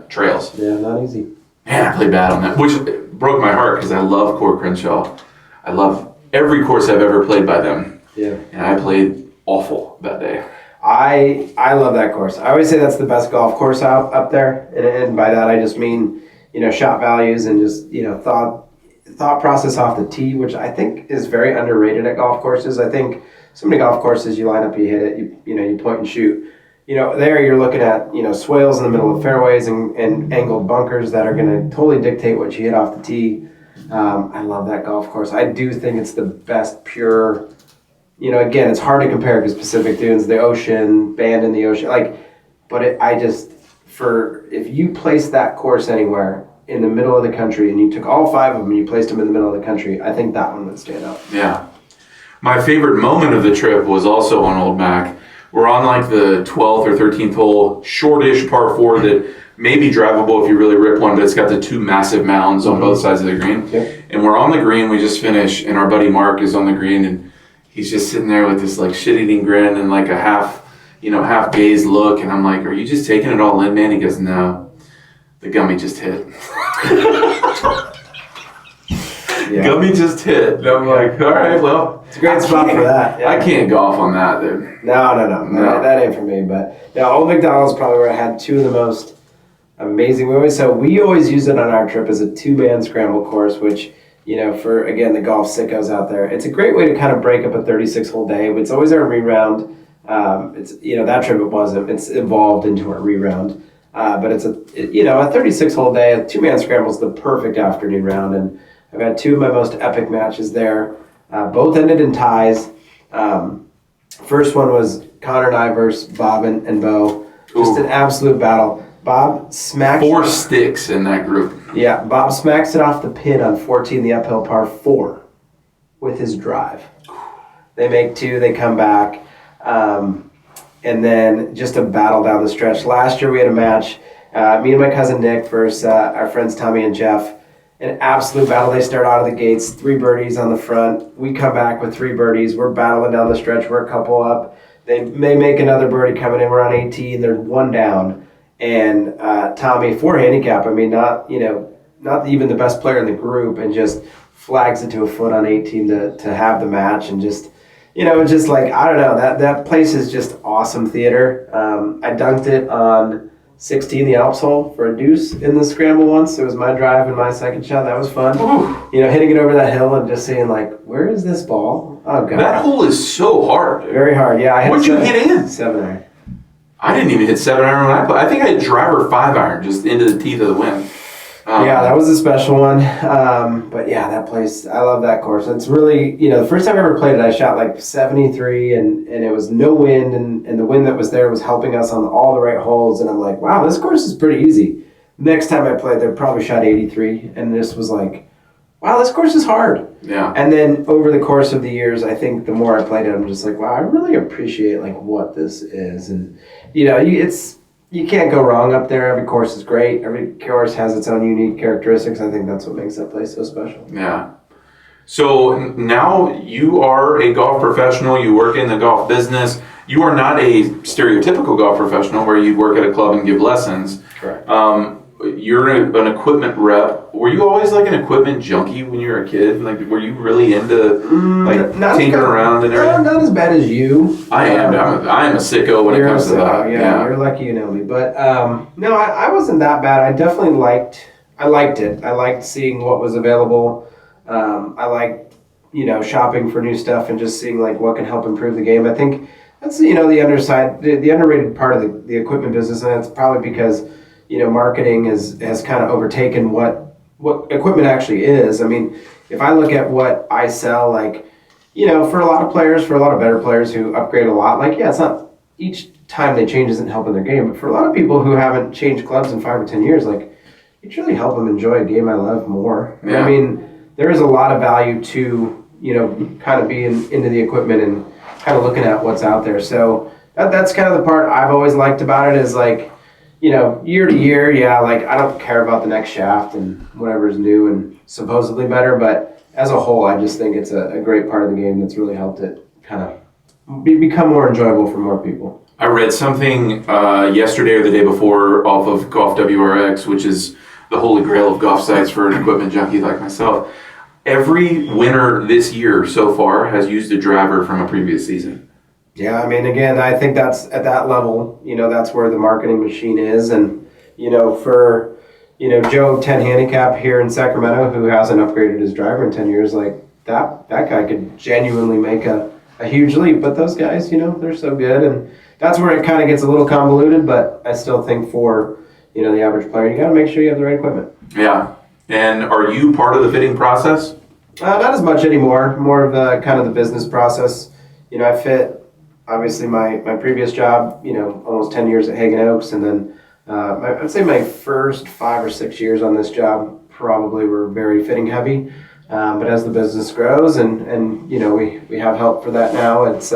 trails. Yeah, not easy. Man, I played bad on that, which broke my heart because I love Core Crenshaw. I love every course I've ever played by them. Yeah. And I played awful that day. I love that course. I always say that's the best golf course up there, and by that I just mean shot values and just thought process off the tee, which I think is very underrated at golf courses. I think so many golf courses you line up, you hit it, you point and shoot. There you're looking at swales in the middle of fairways and angled bunkers that are going to totally dictate what you hit off the tee. I love that golf course. I do think it's the best pure. Again, it's hard to compare because Pacific Dunes, the ocean, band in the ocean, but if you place that course anywhere in the middle of the country and you took all 5 of them and you placed them in the middle of the country, I think that one would stand out. Yeah. My favorite moment of the trip was also on Old Mac. We're on the 12th or 13th hole, shortish par 4 that may be drivable if you really rip one, but it's got the 2 massive mounds on both sides of the green. Yep. And we're on the green, we just finished, and our buddy Mark is on the green, and he's just sitting there with this shit-eating grin and a half dazed look, and I'm like, "Are you just taking it all in, man?" He goes, "No, the gummy just hit." Yeah. Gummy just hit. And I'm like, "All right, well, it's a great spot for that." Yeah. I can't golf on that, dude. No. That ain't for me. But Old McDonald's probably where I had 2 of the most amazing. We always use it on our trip as a 2-man scramble course, which. For, again, the golf sickos out there, it's a great way to kind of break up a 36-hole day. It's always our reround. That trip it wasn't. It's evolved into our reround. But it's a 36-hole day. A 2-man scramble is the perfect afternoon round. And I've had 2 of my most epic matches there. Both ended in ties. First one was Connor and I versus Bob and Bo. Just an absolute battle. Bob smacks 4 sticks in that group. Yeah, Bob smacks it off the pin on 14, the uphill par 4, with his drive. They make 2, they come back, and then just a battle down the stretch. Last year we had a match, me and my cousin Nick versus our friends Tommy and Jeff. An absolute battle. They start out of the gates, 3 birdies on the front. We come back with 3 birdies. We're battling down the stretch. We're a couple up. They make another birdie coming in. We're on 18. They're 1 down. And Tommy, 4 handicap, not even the best player in the group, and just flags it to a foot on 18 to have the match. And just, I don't know, that place is just awesome theater. I dunked it on 16, the Alps hole, for a deuce in the scramble once. It was my drive and my second shot. That was fun. Ooh. Hitting it over that hill and just seeing, where is this ball? Oh, God. That hole is so hard. Very hard, yeah. What'd you hit in? 7 iron. I didn't even hit 7 iron when I played. I think I hit driver 5 iron just into the teeth of the wind. Yeah, that was a special one. But yeah, that place, I love that course. It's really, the first time I ever played it, I shot 73 and it was no wind, and the wind that was there was helping us on all the right holes. And I'm like, wow, this course is pretty easy. Next time I played there, probably shot 83, and this was wow, this course is hard. Yeah. And then over the course of the years, I think the more I played it, I'm just like, wow, I really appreciate what this is. And you can't go wrong up there. Every course is great. Every course has its own unique characteristics. I think that's what makes that place so special. Yeah. So now you are a golf professional. You work in the golf business. You are not a stereotypical golf professional where you work at a club and give lessons. Correct. You're an equipment rep. Were you always an equipment junkie when you were a kid? Were you really into tinkering around and everything? Not as bad as you. I am. I am a sicko when it comes to that. Yeah, you're lucky you know me. But no, I wasn't that bad. I definitely liked it. I liked seeing what was available. I liked shopping for new stuff and just seeing what can help improve the game. I think that's the underside, the underrated part of the equipment business, and it's probably because marketing has kind of overtaken what equipment actually is. I mean, if I look at what I sell, for a lot of players, for a lot of better players who upgrade a lot, it's not each time they change isn't helping their game, but for a lot of people who haven't changed clubs in 5 or 10 years, you truly help them enjoy a game I love more. Yeah. I mean, there is a lot of value to, kind of being into the equipment and kind of looking at what's out there. So that's kind of the part I've always liked about it is year to year, I don't care about the next shaft and whatever's new and supposedly better, but as a whole, I just think it's a great part of the game that's really helped it kind of become more enjoyable for more people. I read something yesterday or the day before off of Golf WRX, which is the holy grail of golf sites for an equipment junkie like myself. Every winner this year so far has used a driver from a previous season. Yeah, I mean, again, I think that's at that level, that's where the marketing machine is. And, for, Joe 10 Handicap here in Sacramento, who hasn't upgraded his driver in 10 years, like that guy could genuinely make a huge leap. But those guys, they're so good. And that's where it kind of gets a little convoluted. But I still think for, the average player, you got to make sure you have the right equipment. Yeah. And are you part of the fitting process? Not as much anymore. More of a kind of the business process. I fit. Obviously, my previous job, almost 10 years at Hagen Oaks, and then I'd say my first 5 or 6 years on this job probably were very fitting heavy. But as the business grows, and we have help for that now, it's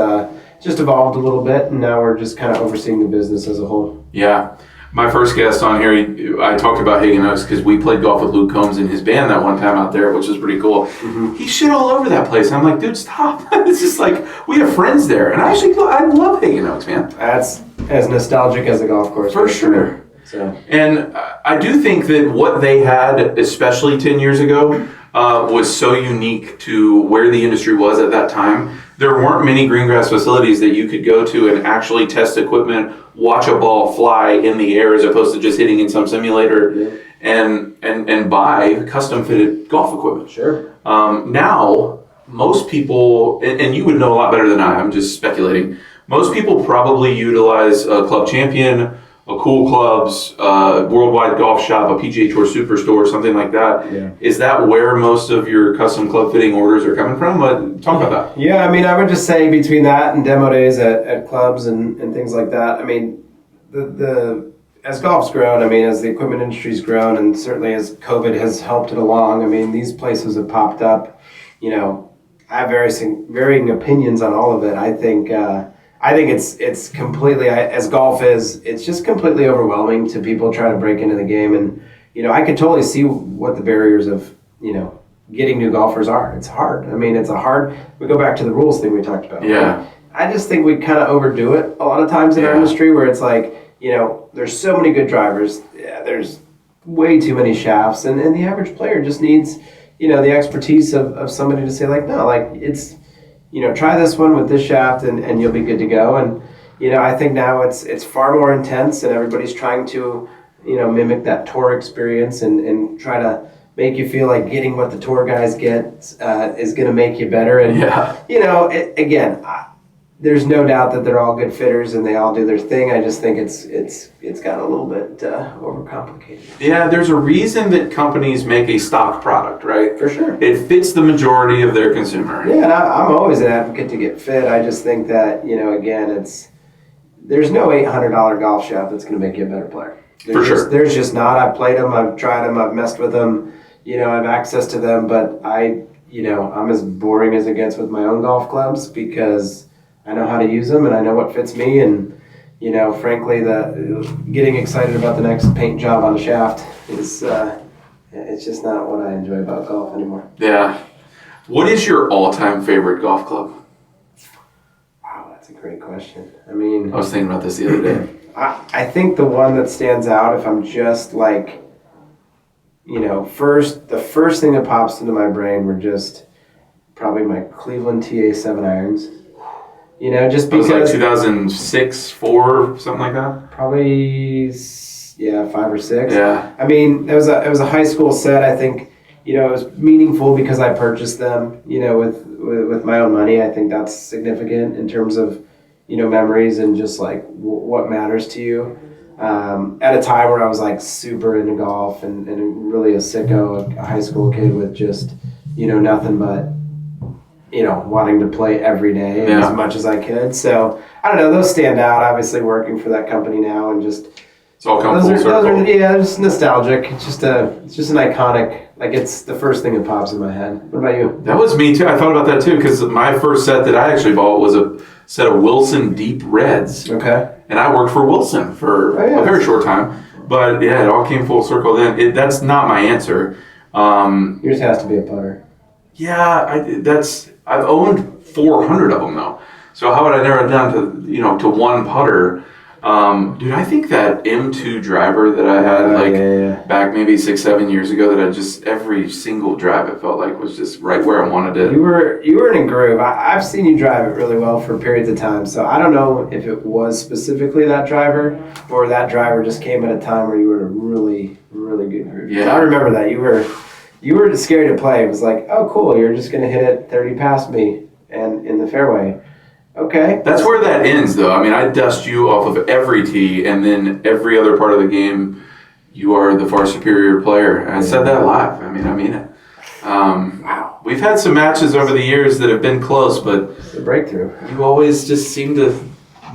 just evolved a little bit, and now we're just kind of overseeing the business as a whole. Yeah. My first guest on here, I talked about Hagen Oaks because we played golf with Luke Combs in his band that one time out there, which was pretty cool. Mm-hmm. He shit all over that place. I'm like, dude, stop. It's just like, we have friends there. And I love Hagen Oaks, man. That's as nostalgic as a golf course. For sure. So. And I do think that what they had, especially 10 years ago, was so unique to where the industry was at that time. There weren't many green grass facilities that you could go to and actually test equipment, watch a ball fly in the air as opposed to just hitting in some simulator, and buy custom fitted golf equipment. Sure. Now, most people, and you would know a lot better than I'm just speculating, most people probably utilize a Club Champion, a Cool Clubs, Worldwide Golf Shop, a PGA Tour Superstore, something like that. Yeah. Is that where most of your custom club fitting orders are coming from? Talk about that. Yeah, I mean, I would just say between that and demo days at clubs and things like that, I mean, the as golf's grown, I mean, as the equipment industry's grown, and certainly as COVID has helped it along, I mean, these places have popped up. I have varying opinions on all of it. I think it's completely, as golf is, it's just completely overwhelming to people trying to break into the game. And, I could totally see what the barriers of, getting new golfers are. It's hard. I mean, we go back to the rules thing we talked about. Yeah. Right? I just think we kind of overdo it a lot of times in our industry, where it's like, there's so many good drivers. Yeah, there's way too many shafts. And the average player just needs, the expertise of somebody to say, like, no, like, it's, try this one with this shaft and you'll be good to go. And, I think now it's far more intense, and everybody's trying to, mimic that tour experience and try to make you feel like getting what the tour guys get is going to make you better. And, again, there's no doubt that they're all good fitters and they all do their thing. I just think it's got a little bit overcomplicated. Yeah, there's a reason that companies make a stock product, right? For sure. It fits the majority of their consumer. Yeah, and I'm always an advocate to get fit. I just think that, again, there's no $800 golf shaft that's going to make you a better player. There's just not. I've played them, I've tried them, I've messed with them, I have access to them, but I'm as boring as it gets with my own golf clubs because I know how to use them and I know what fits me. And, frankly, getting excited about the next paint job on a shaft is, it's just not what I enjoy about golf anymore. Yeah. What is your all-time favorite golf club? Wow, that's a great question. I mean, I was thinking about this the other day. I think the one that stands out, if I'm just like, the first thing that pops into my brain were just probably my Cleveland TA 7 irons. Just because. It was like 2006, 4, something like that? Probably, 5 or 6. Yeah. I mean, it was a high school set. I think, it was meaningful because I purchased them, with my own money. I think that's significant in terms of, memories and just like what matters to you. At a time where I was like super into golf and really a sicko, a high school kid with just, nothing but, wanting to play every day as much as I could. So I don't know, those stand out. Obviously working for that company now and just it's all come full circle. Those are just nostalgic. It's just an iconic. Like it's the first thing that pops in my head. What about you? That was me too. I thought about that too because my first set that I actually bought was a set of Wilson Deep Reds. Okay. And I worked for Wilson for a very short time. But yeah, it all came full circle then. That's not my answer. Yours has to be a putter. Yeah, I've owned 400 of them though. So how would I narrow it down to to one putter? Dude, I think that M2 driver that I had back maybe 6-7 years ago, that I just every single drive it felt like was just right where I wanted it. You were in a groove. I've seen you drive it really well for periods of time. So I don't know if it was specifically that driver or that driver just came at a time where you were in a really, really good groove. Yeah, I remember that you were scary to play. It was like, oh cool, you're just gonna hit it 30 past me and in the fairway. Okay. That's where that ends, though. I mean, I dust you off of every tee, and then every other part of the game, you are the far superior player. And I said that live. I mean it. Wow. We've had some matches over the years that have been close, but it's a breakthrough. You always just seem to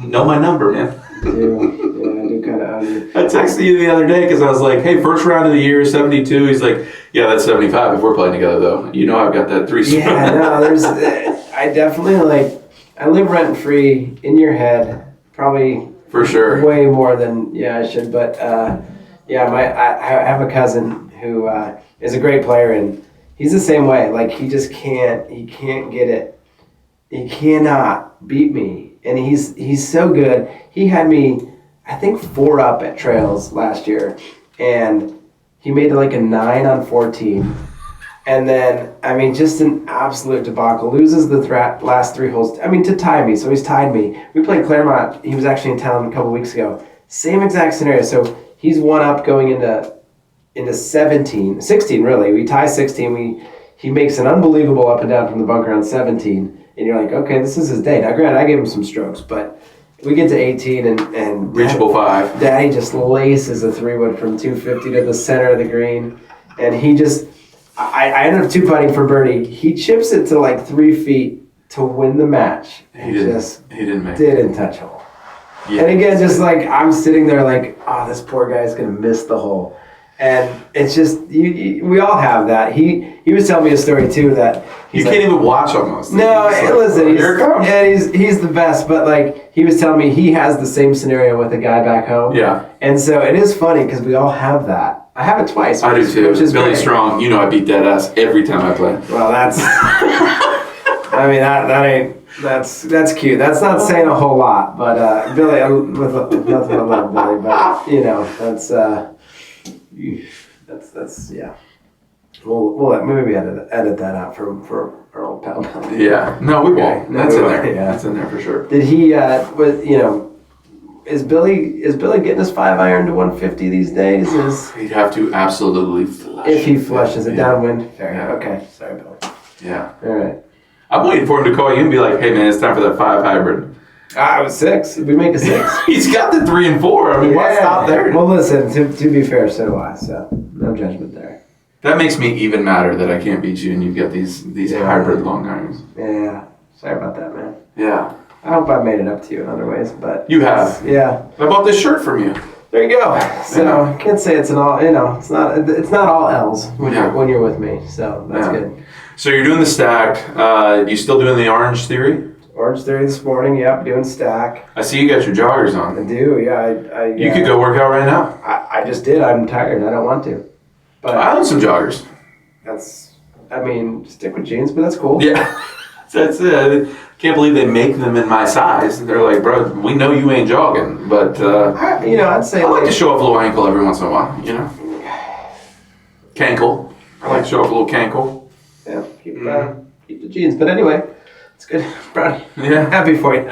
know my number, man. I do kind of. I texted you the other day because I was like, hey, first round of the year, 72. He's like, yeah, that's 75 if we're playing together, though. You know I've got that 3 stroke. Yeah, no, I definitely I live rent-free in your head, probably for sure, way more than I should. But I have a cousin who is a great player, and he's the same way. Like he can't get it. He cannot beat me, and he's so good. He had me, I think, 4 up at Trails last year, and he made like a 9 on 14. And then, just an absolute debacle. Loses the last 3 holes. To tie me. So he's tied me. We played Claremont. He was actually in town a couple weeks ago. Same exact scenario. So he's 1 up going into 16 really. We tie 16. He makes an unbelievable up and down from the bunker on 17. And you're like, okay, this is his day. Now, granted, I gave him some strokes, but we get to 18 and reachable 5. Daddy just laces a 3-wood from 250 to the center of the green, and he just. I ended up 2-putting for birdie. He chips it to like 3 feet to win the match. He didn't touch hole. Yeah. And again, just like I'm sitting there like, oh, this poor guy's gonna miss the hole. And it's just we all have that. He was telling me a story too that you can't even watch almost. No, listen, he's the best. But like he was telling me he has the same scenario with a guy back home. Yeah. And so it is funny because we all have that. I have it twice. I do too. Which is Billy great. Strong. I beat that ass every time I play. Well, that's. That's cute. That's not saying a whole lot, but Billy, with nothing but love, Billy, but that's yeah. We'll maybe edit that out for our old pal. Yeah. No, we won't. That's in there. Yeah. That's in there for sure. Did he? Is Billy getting his 5-iron to 150 these days? He'd have to absolutely flush. If he flushes it downwind. Fair. Yeah. Okay. Sorry, Billy. Yeah. All right. I'm waiting for him to call you and be like, hey man, it's time for that 5 hybrid. It was 6. We make a 6. He's got the 3 and 4. Why stop there? Well, listen, to be fair, so do I, so no judgment there. That makes me even madder that I can't beat you and you've got these hybrid long irons. Yeah. Sorry about that, man. Yeah. I hope I made it up to you in other ways, but... You have. Yeah. I bought this shirt from you. There you go. So, I can't say it's an all, it's not all L's when you're with me, so that's good. So you're doing the stacked. You still doing the orange theory? Orange theory this morning, yep, doing stack. I see you got your joggers on. I do, yeah. You could go work out right now. I just did. I'm tired. I don't want to. But I own some joggers. Stick with jeans, but that's cool. Yeah. That's it. Can't believe they make them in my size. They're like, bro, we know you ain't jogging, but I'd say I like to show off a little ankle every once in a while, Cankle. I like to show off a little cankle. Yeah, keep the jeans. But anyway, it's good. Proud. Yeah. Happy for you.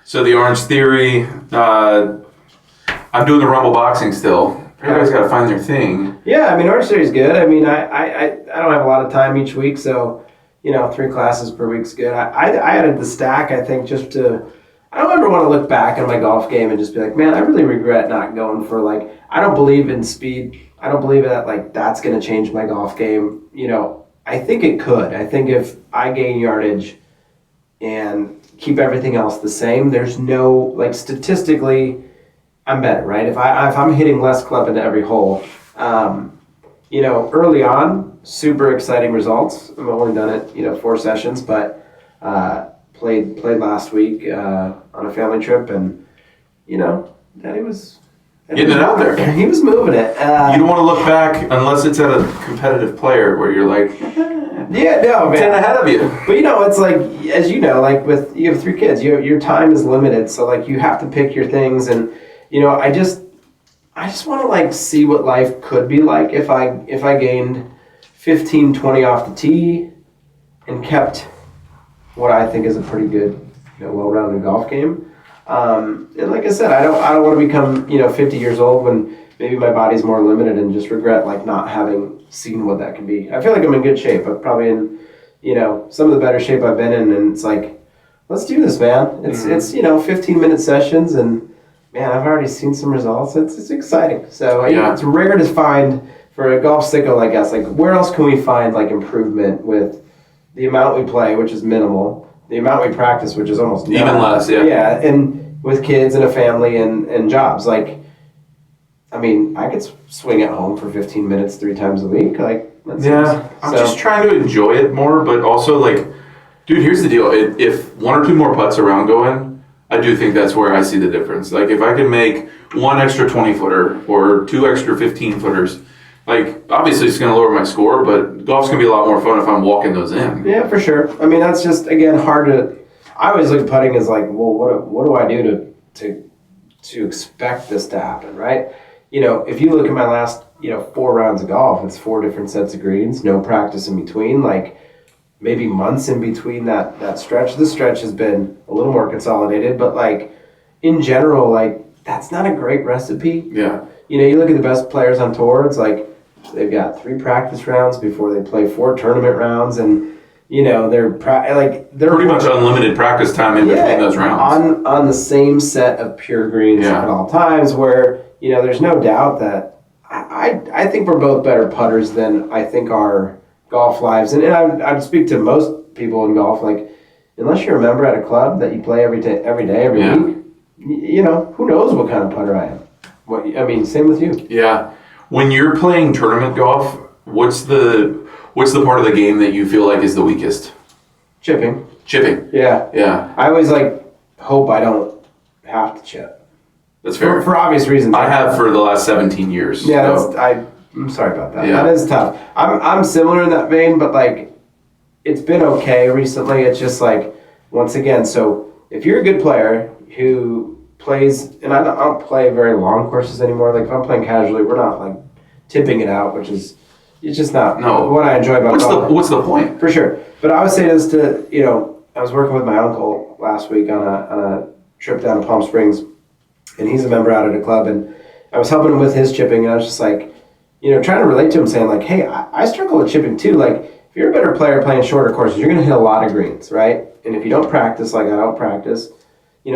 So the orange theory, I'm doing the Rumble boxing still. Everybody's got to find their thing. Yeah, orange theory's good. I don't have a lot of time each week, so 3 classes per week's good. I added the stack, I think, just to... I don't ever want to look back on my golf game and just be like, man, I really regret not going for, I don't believe in speed. I don't believe that, that's going to change my golf game. I think it could. I think if I gain yardage and keep everything else the same, there's no... statistically, I'm better, right? If I'm hitting less club into every hole, early on, super exciting results. I've only done it, 4 sessions, but played last week on a family trip, and Daddy was getting it out there. He was moving it. You don't want to look back unless it's at a competitive player where you're like, yeah, no, man, 10 ahead of you. But it's as with you have 3 kids, your time is limited, so you have to pick your things, and I just want to like see what life could be like if I gained 15, 20 off the tee and kept what I think is a pretty good, well-rounded golf game. And like I said, I don't want to become 50 years old when maybe my body's more limited and just regret like not having seen what that can be. I feel like I'm in good shape. I'm probably in some of the better shape I've been in, and it's like, let's do this, man. It's 15-minute sessions, and man, I've already seen some results. It's exciting. So it's rare to find for a golf sicko like us. Like, where else can we find like improvement with the amount we play, which is minimal, the amount we practice, which is almost none. Even less, yeah. Yeah, and with kids and a family and jobs, like, I mean, I could swing at home for 15 minutes 3 times a week. Like, I'm just trying to enjoy it more, but also like, dude, here's the deal. If 1 or 2 more putts around going, I do think that's where I see the difference. Like, if I can make 1 extra 20-footer or 2 extra 15-footers, like, obviously it's going to lower my score, but golf's going to be a lot more fun if I'm walking those in. Yeah, for sure. I mean, that's just, again, hard to... I always look at putting as like, well, what do I do to expect this to happen, right? If you look at my last, 4 rounds of golf, it's 4 different sets of greens, no practice in between, like maybe months in between that stretch. This stretch has been a little more consolidated, but like in general, like that's not a great recipe. Yeah. You look at the best players on tour, it's like they've got 3 practice rounds before they play 4 tournament rounds, and they're pretty much unlimited practice time in between those rounds on the same set of pure greens at all times. Where there's no doubt that I think we're both better putters than I think our golf lives. And I'd speak to most people in golf, like, unless you're a member at a club that you play every day, every week, who knows what kind of putter I am. Same with you. Yeah. When you're playing tournament golf, what's the part of the game that you feel like is the weakest? Chipping. Yeah. Yeah. I always hope I don't have to chip. That's fair. For obvious reasons. I have for the last 17 years. Yeah, so. I'm sorry about that. Yeah. That is tough. I'm similar in that vein, but like, it's been okay recently. It's just like, once again, so if you're a good player who plays, and I don't play very long courses anymore. Like, if I'm playing casually, we're not like tipping it out, which is, it's just not what I enjoy about golf. What's the point? For sure. But I would say this to, I was working with my uncle last week on a trip down to Palm Springs, and he's a member out at a club, and I was helping him with his chipping, and I was just like, trying to relate to him, saying like, hey, I struggle with chipping too. Like, if you're a better player playing shorter courses, you're going to hit a lot of greens, right? And if you don't practice like I don't practice,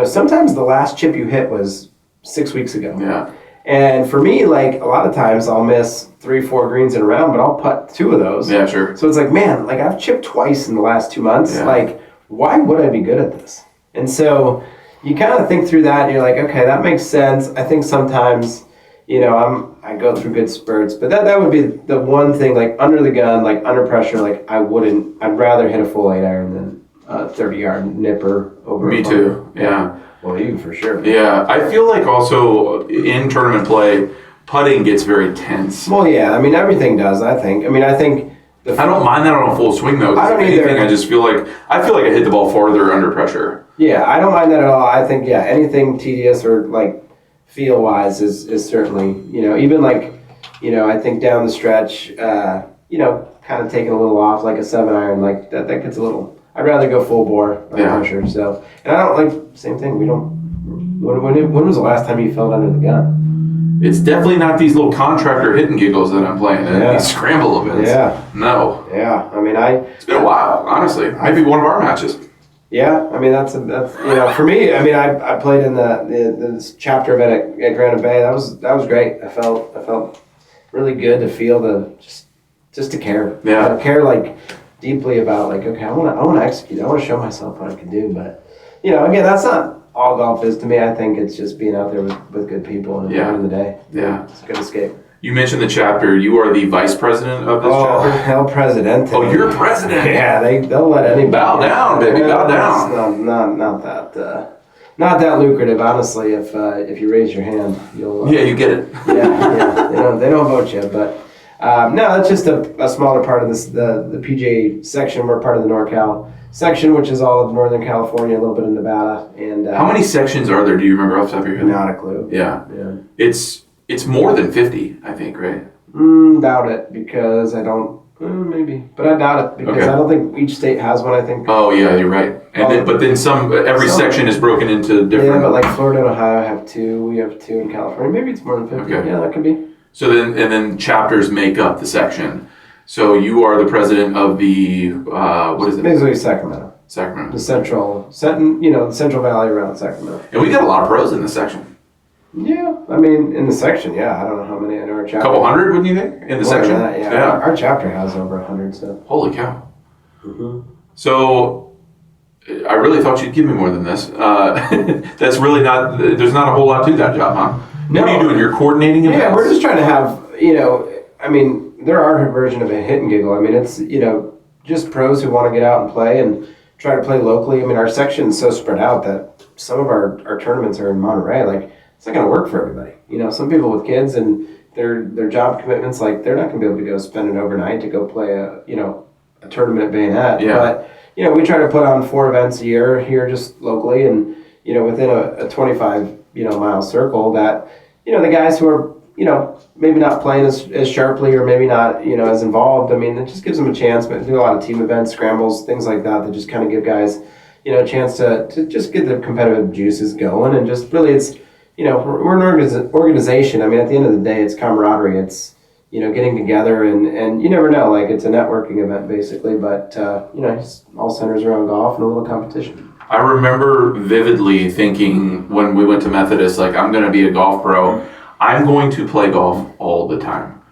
sometimes the last chip you hit was 6 weeks ago. Yeah. And for me, like, a lot of times I'll miss 3-4 greens in a round, but I'll putt 2 of those. Yeah, sure. So it's like, man, like, I've chipped twice in the last 2 months. Yeah. Like, why would I be good at this? And so you kind of think through that, and you're like, okay, that makes sense. I think sometimes, I go through good spurts, but that would be the one thing, like, under the gun, like, under pressure, like, I'd rather hit a full 8-iron than a 30-yard nipper over. Me too, yeah. Well, you for sure. Yeah, I feel like also in tournament play, putting gets very tense. Well, yeah, everything does, I think. I think... I don't mind that on a full swing, though. I don't either. I just feel like I hit the ball farther under pressure. Yeah, I don't mind that at all. I think, anything tedious or, like, feel-wise is certainly, even, like, I think down the stretch, kind of taking a little off, like a 7-iron, like, that gets a little... I'd rather go full bore under pressure, so... And I don't, like, same thing, we don't... When was the last time you felt under the gun? It's definitely not these little contractor hitting giggles that I'm playing. These scramble events. Yeah. No. Yeah, It's been a while, honestly. Maybe one of our matches. Yeah, that's for me. I played in the chapter event at Granite Bay. That was great. I felt really good to feel just to care. Yeah. I care like deeply about like, okay, I want to execute. I want to show myself what I can do. But again, that's not all golf is to me. I think it's just being out there with good people and enjoying the day. Yeah, it's a good escape. You mentioned the chapter. You are the vice president of this chapter? El Presidente. Oh, you're president. Yeah, they'll let anybody. Bow down, baby, bow down. Not that lucrative, honestly. If you raise your hand, you'll. You get it. Yeah. They don't vote you, but No, that's just a smaller part of this. The PGA section. We're part of the NorCal section, which is all of Northern California, a little bit of Nevada, and How many sections are there? Do you remember off the top of your head? not a clue. Yeah. Yeah. It's more than 50, I think, right? Doubt it because I don't. Maybe, but I doubt it because I don't think each state has one. I think. Oh yeah, you're right. And then every section is broken into different. Yeah, but like Florida and Ohio have 2. We have 2 in California. Maybe it's more than 50. Okay. Yeah, that could be. So then chapters make up the section. So you are the president of the what is it? Basically Sacramento. Sacramento. The Central Valley around Sacramento. And we got a lot of pros in this section. Yeah, I mean, in the section, yeah. I don't know how many in our chapter. A couple hundred, wouldn't you think, in the More section? than that, yeah. Our chapter has over 100, so. Holy cow. Mm-hmm. So I really thought you'd give me more than this. That's really not, there's not a whole lot to that job, huh? No. What are you doing? You're coordinating events? Yeah, we're just trying to have, I mean, they're our version of a hit and giggle. I mean, it's, just pros who want to get out and play and try to play locally. I mean, our section's so spread out that some of our tournaments are in Monterey. Like, it's not going to work for everybody. Some people with kids and their job commitments, like, they're not going to be able to go spend an overnight to go play a tournament at Bayonet. Yeah. But, we try to put on 4 events a year here just locally and, within a 25, mile circle that, the guys who are, maybe not playing as sharply or maybe not, as involved. I mean, it just gives them a chance. But do a lot of team events, scrambles, things like that just kind of give guys, a chance to just get the competitive juices going. And just really it's, we're an organization. I mean, at the end of the day, it's camaraderie. It's, getting together and you never know. Like, it's a networking event, basically. But, it's all centers around golf and a little competition. I remember vividly thinking when we went to Methodist, like, I'm going to be a golf pro. I'm going to play golf all the time.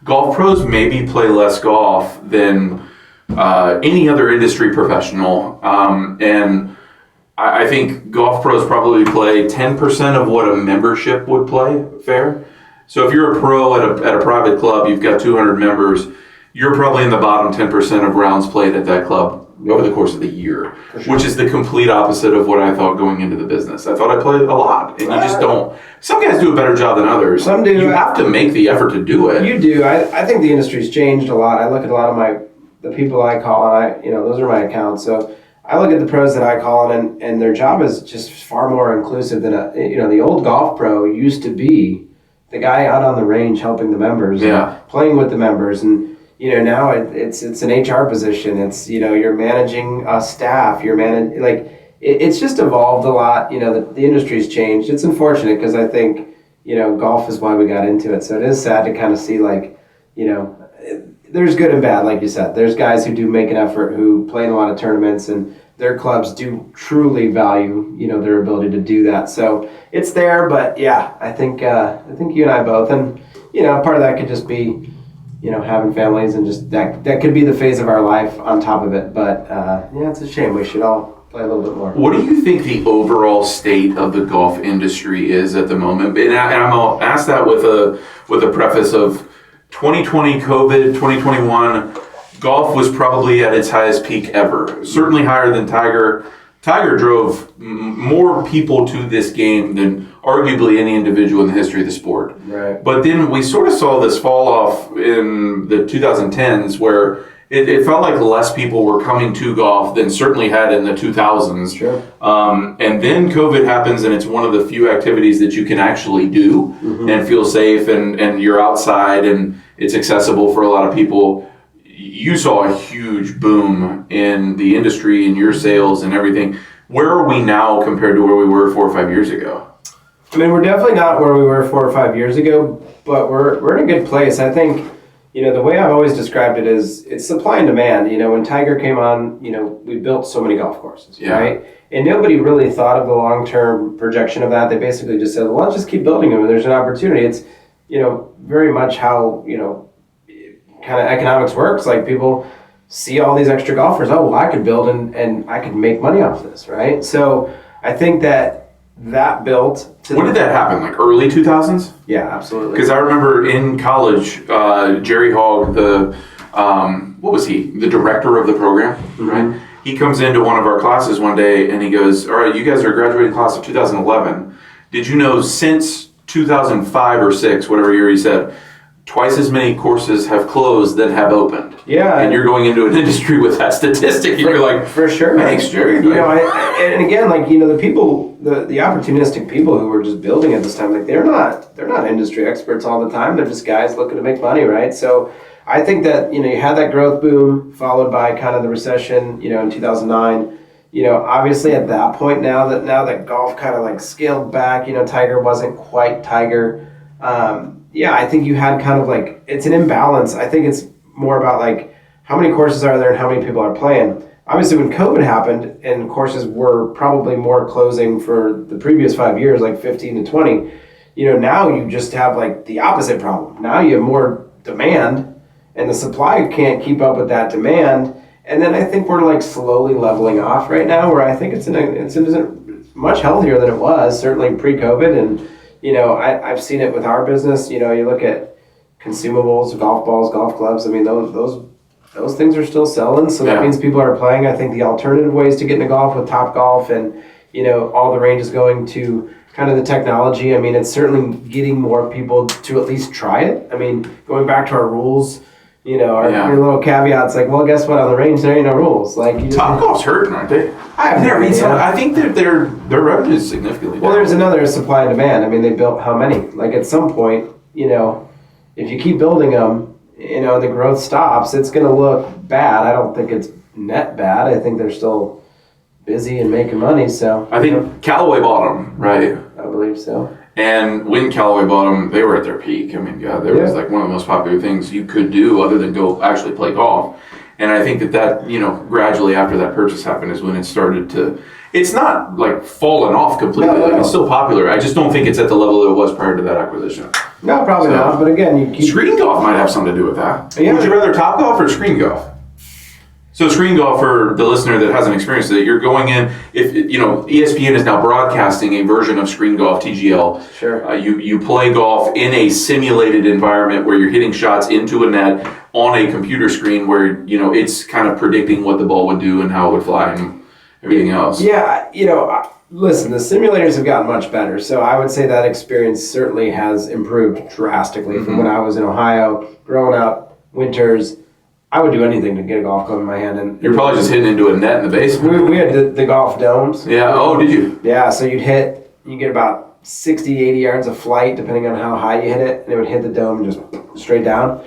Golf pros maybe play less golf than any other industry professional. And I think golf pros probably play 10% of what a membership would play, fair? So if you're a pro at a private club, you've got 200 members, you're probably in the bottom 10% of rounds played at that club over the course of the year, sure. Which is the complete opposite of what I thought going into the business. I thought I played a lot, and you just don't. Some guys do a better job than others. Some do. You have to make the effort to do it. You do. I think the industry's changed a lot. I look at a lot of the people I call, and those are my accounts. So I look at the pros that I call, and their job is just far more inclusive than the old golf pro used to be the guy out on the range helping the members, and playing with the members, and now it's an HR position. It's you're managing a staff. You're it's just evolved a lot. The industry's changed. It's unfortunate because I think golf is why we got into it. So it is sad to kind of see there's good and bad, like you said. There's guys who do make an effort, who play in a lot of tournaments, and their clubs do truly value, their ability to do that. So it's there, but yeah, I think you and I both, and part of that could just be, having families and just that could be the phase of our life on top of it. But it's a shame. We should all play a little bit more. What do you think the overall state of the golf industry is at the moment? And I'll ask that with a preface of 2020 COVID, 2021. Golf was probably at its highest peak ever. Certainly higher than Tiger. Tiger drove more people to this game than arguably any individual in the history of the sport. Right. But then we sort of saw this fall off in the 2010s where it felt like less people were coming to golf than certainly had in the 2000s. Sure. And then COVID happens, and it's one of the few activities that you can actually do and feel safe, and you're outside, and it's accessible for a lot of people. You saw a huge boom in the industry and your sales and everything. Where are we now compared to where we were 4 or 5 years ago? I mean, we're definitely not where we were 4 or 5 years ago, but we're in a good place. I think, the way I've always described it is it's supply and demand. When Tiger came on, we built so many golf courses, right? And nobody really thought of the long-term projection of that. They basically just said, well, let's just keep building them, and there's an opportunity. It's, very much how, kind of economics works. Like, people see all these extra golfers. Oh, well, I could build and I could make money off this, right? So I think that built to when did that happen? Like early 2000s? Yeah, absolutely. Because I remember in college, Jerry Hogg, what was he? The director of the program, right? He comes into one of our classes one day and he goes, all right, you guys are a graduating class of 2011. Did you know since 2005 or 6, whatever year he said, twice as many courses have closed than have opened. Yeah. And you're going into an industry with that statistic, and you're like, for sure. Thanks, Jerry. You know, and again, like, you know, the people, the opportunistic people who were just building at this time, like, they're not industry experts all the time. They're just guys looking to make money, right? So I think that, you know, you had that growth boom followed by kind of the recession, you know, in 2009. You know, obviously at that point, now that golf kind of like scaled back, you know, Tiger wasn't quite Tiger. Yeah, I think you had kind of like, it's an imbalance. I think it's more about like how many courses are there and how many people are playing. Obviously, when COVID happened and courses were probably more closing for the previous 5 years, like 15 to 20, you know, now you just have like the opposite problem. Now you have more demand and the supply can't keep up with that demand. And then I think we're like slowly leveling off right now, where I think it's much healthier than it was, certainly pre-COVID. And, you know, I've seen it with our business. You know, you look at consumables, golf balls, golf clubs. I mean, those things are still selling. So that means people are playing. I think the alternative ways to get into golf with Topgolf and, you know, all the ranges going to kind of the technology. I mean, it's certainly getting more people to at least try it. I mean, going back to our rules, you know, our little caveats, like, well, guess what? On the range, there ain't no rules. Like, Topgolf's hurting, aren't they? I think that their revenue is significantly down. Well, there's another supply and demand. I mean, they built how many? Like, at some point, you know, if you keep building them, you know, and the growth stops, it's going to look bad. I don't think it's net bad. I think they're still busy and making money. So I think Callaway bought them, right? I believe so. And when Callaway bought them, they were at their peak. I mean, God, there was like one of the most popular things you could do other than go actually play golf. And I think that, you know, gradually after that purchase happened is when it started to, it's not like fallen off completely. No. Like, it's still popular. I just don't think it's at the level that it was prior to that acquisition. No, probably not. But again, you keep... Screen golf might have something to do with that. Yeah. Would you rather Topgolf or screen golf? So screen golf, for the listener that hasn't experienced it, you're going in, if you know, ESPN is now broadcasting a version of screen golf, TGL. Sure. You play golf in a simulated environment where you're hitting shots into a net on a computer screen where, you know, it's kind of predicting what the ball would do and how it would fly and everything else. Yeah, you know, listen, the simulators have gotten much better. So I would say that experience certainly has improved drastically from when I was in Ohio, growing up, winters. I would do anything to get a golf club in my hand. And You're probably just hitting into a net in the basement. We had the golf domes. Yeah. Oh, did you? Yeah. So you get about 60, 80 yards of flight, depending on how high you hit it, and it would hit the dome just straight down.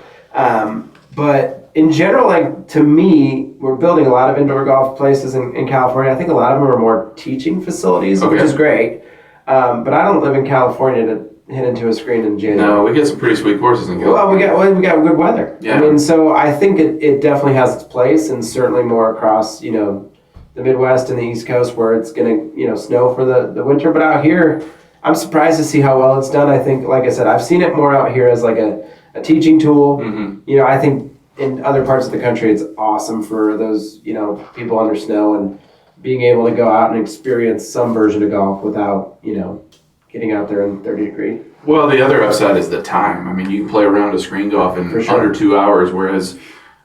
But in general, like, to me, we're building a lot of indoor golf places in California. I think a lot of them are more teaching facilities, which is great. But I don't live in California to hit into a screen in January. No, we get some pretty sweet courses in California. Well, we got good weather. Yeah. I mean, so I think it definitely has its place, and certainly more across, you know, the Midwest and the East Coast where it's going to, you know, snow for the winter. But out here, I'm surprised to see how well it's done. I think, like I said, I've seen it more out here as like a teaching tool. Mm-hmm. You know, I think in other parts of the country, it's awesome for those, you know, people under snow and being able to go out and experience some version of golf without, you know, getting out there in 30 degrees. Well, the other upside is the time. I mean, you can play around a screen golf in under 2 hours, whereas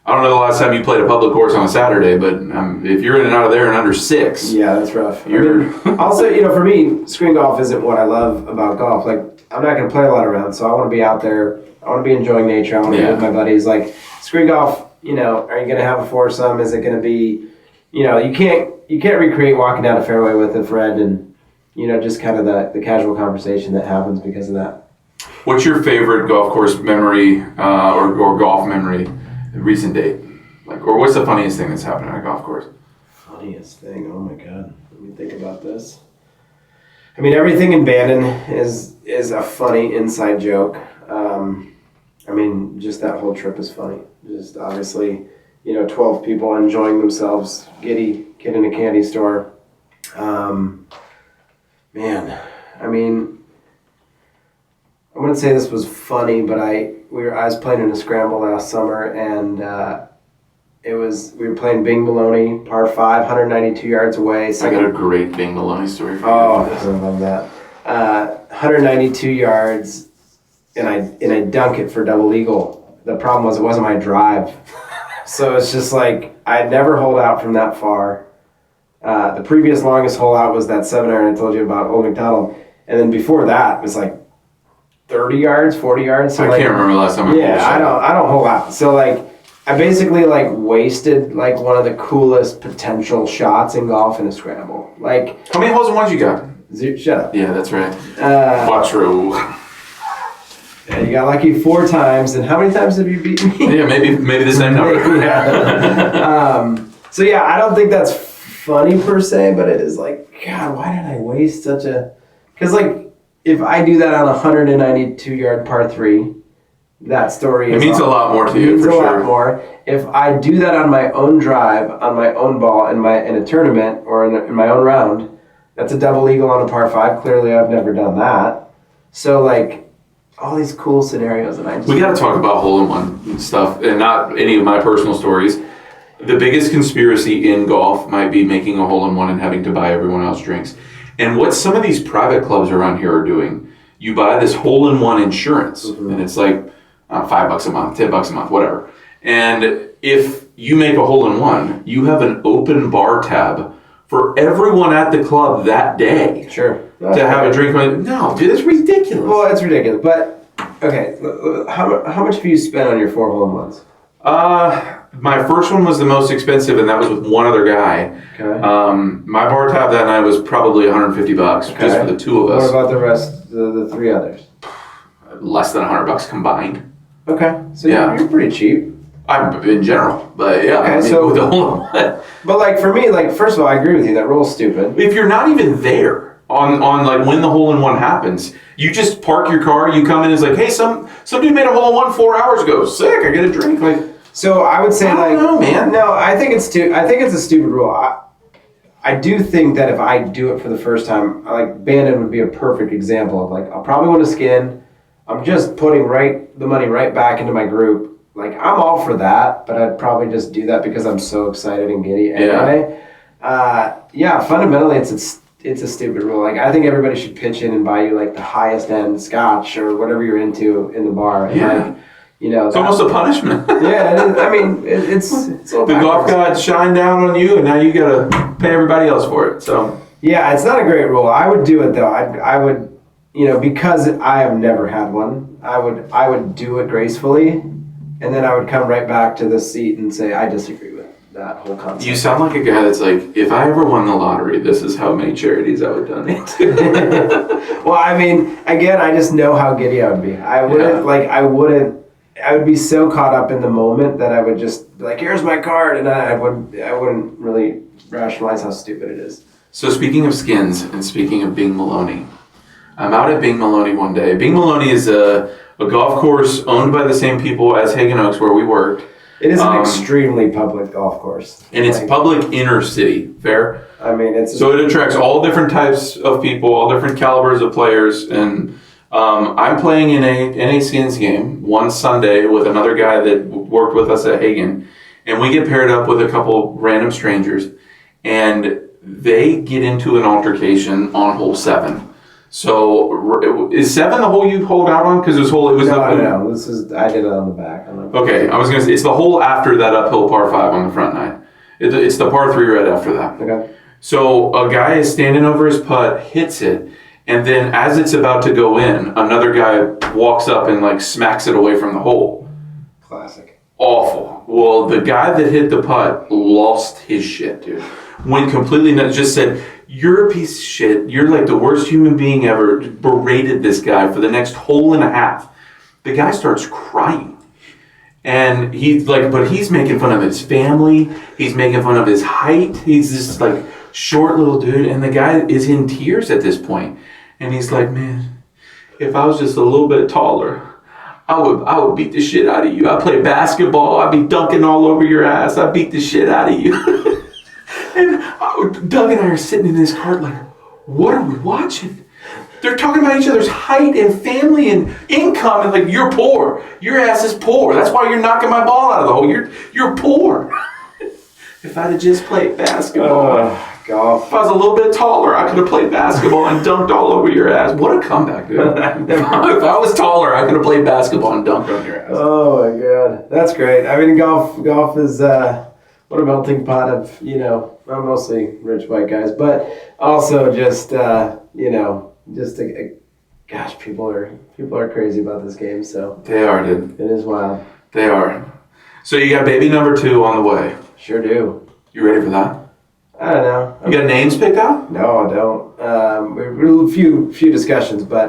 I don't know the last time you played a public course on a Saturday, but if you're in and out of there in under 6. Yeah, that's rough. Also, you know, for me, screen golf isn't what I love about golf. Like, I'm not going to play a lot of rounds, so I want to be out there. I want to be enjoying nature. I want to be with my buddies. Like, screen golf, you know, are you going to have a foursome? Is it going to be, you know, you can't recreate walking down a fairway with a friend and, you know, just kind of the casual conversation that happens because of that. What's your favorite golf course memory or golf memory, recent date? Like, or what's the funniest thing that's happened on a golf course? Funniest thing? Oh my God. Let me think about this. I mean, everything in Bandon is a funny inside joke. I mean, just that whole trip is funny. Just obviously, you know, 12 people enjoying themselves, giddy, kid in a candy store. Man, I mean, I wouldn't say this was funny, but I was playing in a scramble last summer, and we were playing Bing Maloney, par 5, 192 yards away. I got a great Bing Maloney story for you. Oh, I love that. 192 yards, and I dunk it for double eagle. The problem was it wasn't my drive, so it's just like I'd never hold out from that far. The previous longest hole out was that 7-iron I told you about, Old McDonald. And then before that, it was like 30 yards, 40 yards. So I can't remember the last time I bowled a shot. I don't hole out. So like, I basically like wasted like one of the coolest potential shots in golf in a scramble. Like, how many holes in ones you got? Shut up. Yeah, that's right. Quattro. Yeah, you got lucky 4 times, and how many times have you beaten me? Yeah, maybe the same number. Yeah. So yeah, I don't think that's funny per se, but it is like, God, why did I waste such a? Because like, if I do that on a 192-yard par 3, that story it means a lot more to you. Means for a sure. lot more. If I do that on my own drive, on my own ball, in a tournament or in my own round, that's a double eagle on a par 5. Clearly, I've never done that. So like, all these cool scenarios, and we got to talk about hole-in-one stuff, and not any of my personal stories. The biggest conspiracy in golf might be making a hole-in-one and having to buy everyone else drinks. And what some of these private clubs around here are doing, you buy this hole-in-one insurance, and it's like $5 a month, $10 a month, whatever. And if you make a hole-in-one, you have an open bar tab for everyone at the club that day. Sure. To have a drink. No, dude, that's ridiculous. Well, it's ridiculous. But, okay, how much have you spent on your 4 hole-in-ones? My first one was the most expensive, and that was with one other guy. Okay. My bar tab that night was probably $150 just for the 2 of us. What about the rest, the 3 others? Less than $100 combined. Okay, so Yeah. you're pretty cheap. In general, but yeah. Okay, I mean, so with the whole, but like for me, like first of all, I agree with you. That rule's stupid. if you're not even there on like when the hole-in-one happens, you just park your car. You come in, it's like, hey, some dude made a hole-in-one 4 hours ago. Sick, I get a drink. Like, so I would say, I don't know, man. No, I think it's a stupid rule. I do think that if I do it for the first time, like Bandon would be a perfect example of like, I'll probably want to skin. I'm just putting the money right back into my group. Like, I'm all for that, but I'd probably just do that because I'm so excited and giddy anyway. Yeah, fundamentally, it's a stupid rule. Like, I think everybody should pitch in and buy you, like, the highest end scotch or whatever you're into in the bar. And, like, you know. It's almost a punishment. Yeah, it is. I mean, it's all the golf gods shine down on you, and now you got to pay everybody else for it. So yeah, it's not a great rule. I would do it, though. I would, you know, because I have never had one, I would do it gracefully. And then I would come right back to the seat and say, I disagree with that whole concept. you sound like a guy that's like, if I ever won the lottery, this is how many charities I would donate to. Well, I mean, again, I just know how giddy I would be. I would be so caught up in the moment that I would just be like, here's my card. And I wouldn't really rationalize how stupid it is. So speaking of skins and speaking of Bing Maloney, I'm out at Bing Maloney one day. Bing Maloney is a golf course owned by the same people as Hagen Oaks where we worked. It is an extremely public golf course. And it's public inner city, fair? I mean, so it attracts all different types of people, all different calibers of players. And I'm playing in a skins game one Sunday with another guy that worked with us at Hagen. And we get paired up with a couple random strangers. And they get into an altercation on hole 7. So is 7 the hole you pulled out on? Because I did it on the back. Okay, I was gonna say it's the hole after that uphill par 5 on the front 9. It's the par 3 right after that. Okay. So a guy is standing over his putt, hits it, and then as it's about to go in, another guy walks up and like smacks it away from the hole. Classic. Awful. Well, the guy that hit the putt lost his shit, dude. Went completely nuts. Just said, you're a piece of shit. You're like the worst human being ever. Berated this guy for the next hole and a half. The guy starts crying. And he's making fun of his family. He's making fun of his height. He's this like short little dude. And the guy is in tears at this point. And he's like, man, if I was just a little bit taller, I would beat the shit out of you. I play basketball. I'd be dunking all over your ass. I'd beat the shit out of you. And Doug and I are sitting in this cart like, what are we watching? They're talking about each other's height and family and income and like, you're poor. Your ass is poor. That's why you're knocking my ball out of the hole. You're poor. If I'd have just played basketball. Golf. If I was a little bit taller, I could have played basketball and dunked all over your ass. What a comeback, dude. If I was taller, I could have played basketball and dunked on your ass. Oh my God. That's great. I mean, golf is... what a melting pot of, well, mostly rich white guys, but also just, just gosh, people are crazy about this game. So They are, dude. it is wild. They are. So you got baby number 2 on the way. Sure do. You ready for that? I don't know. You got names picked out? No, I don't. We're a few discussions, but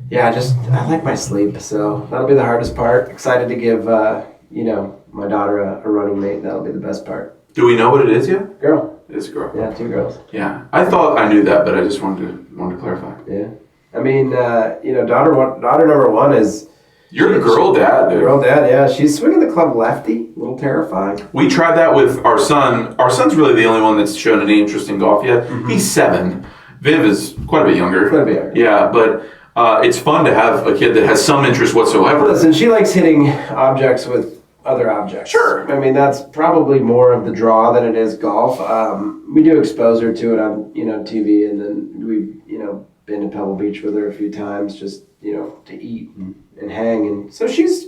yeah, I like my sleep, so that'll be the hardest part. Excited to give my daughter a running mate. That'll be the best part. Do we know what it is yet? Girl. It's a girl. Yeah, 2 girls. Yeah. I thought I knew that, but I just wanted to clarify. Yeah. I mean, daughter number 1 is. You're a girl dad, dude. Girl dad, yeah. She's swinging the club lefty. A little terrifying. We tried that with our son. Our son's really the only one that's shown any interest in golf yet. Mm-hmm. He's 7. Viv is quite a bit younger. Quite a bit younger. Yeah, but it's fun to have a kid that has some interest whatsoever. Listen, she likes hitting objects with other objects. Sure. I mean, that's probably more of the draw than it is golf. We do expose her to it on, TV, and then we've, been to Pebble Beach with her a few times just, to eat and hang. And so she's,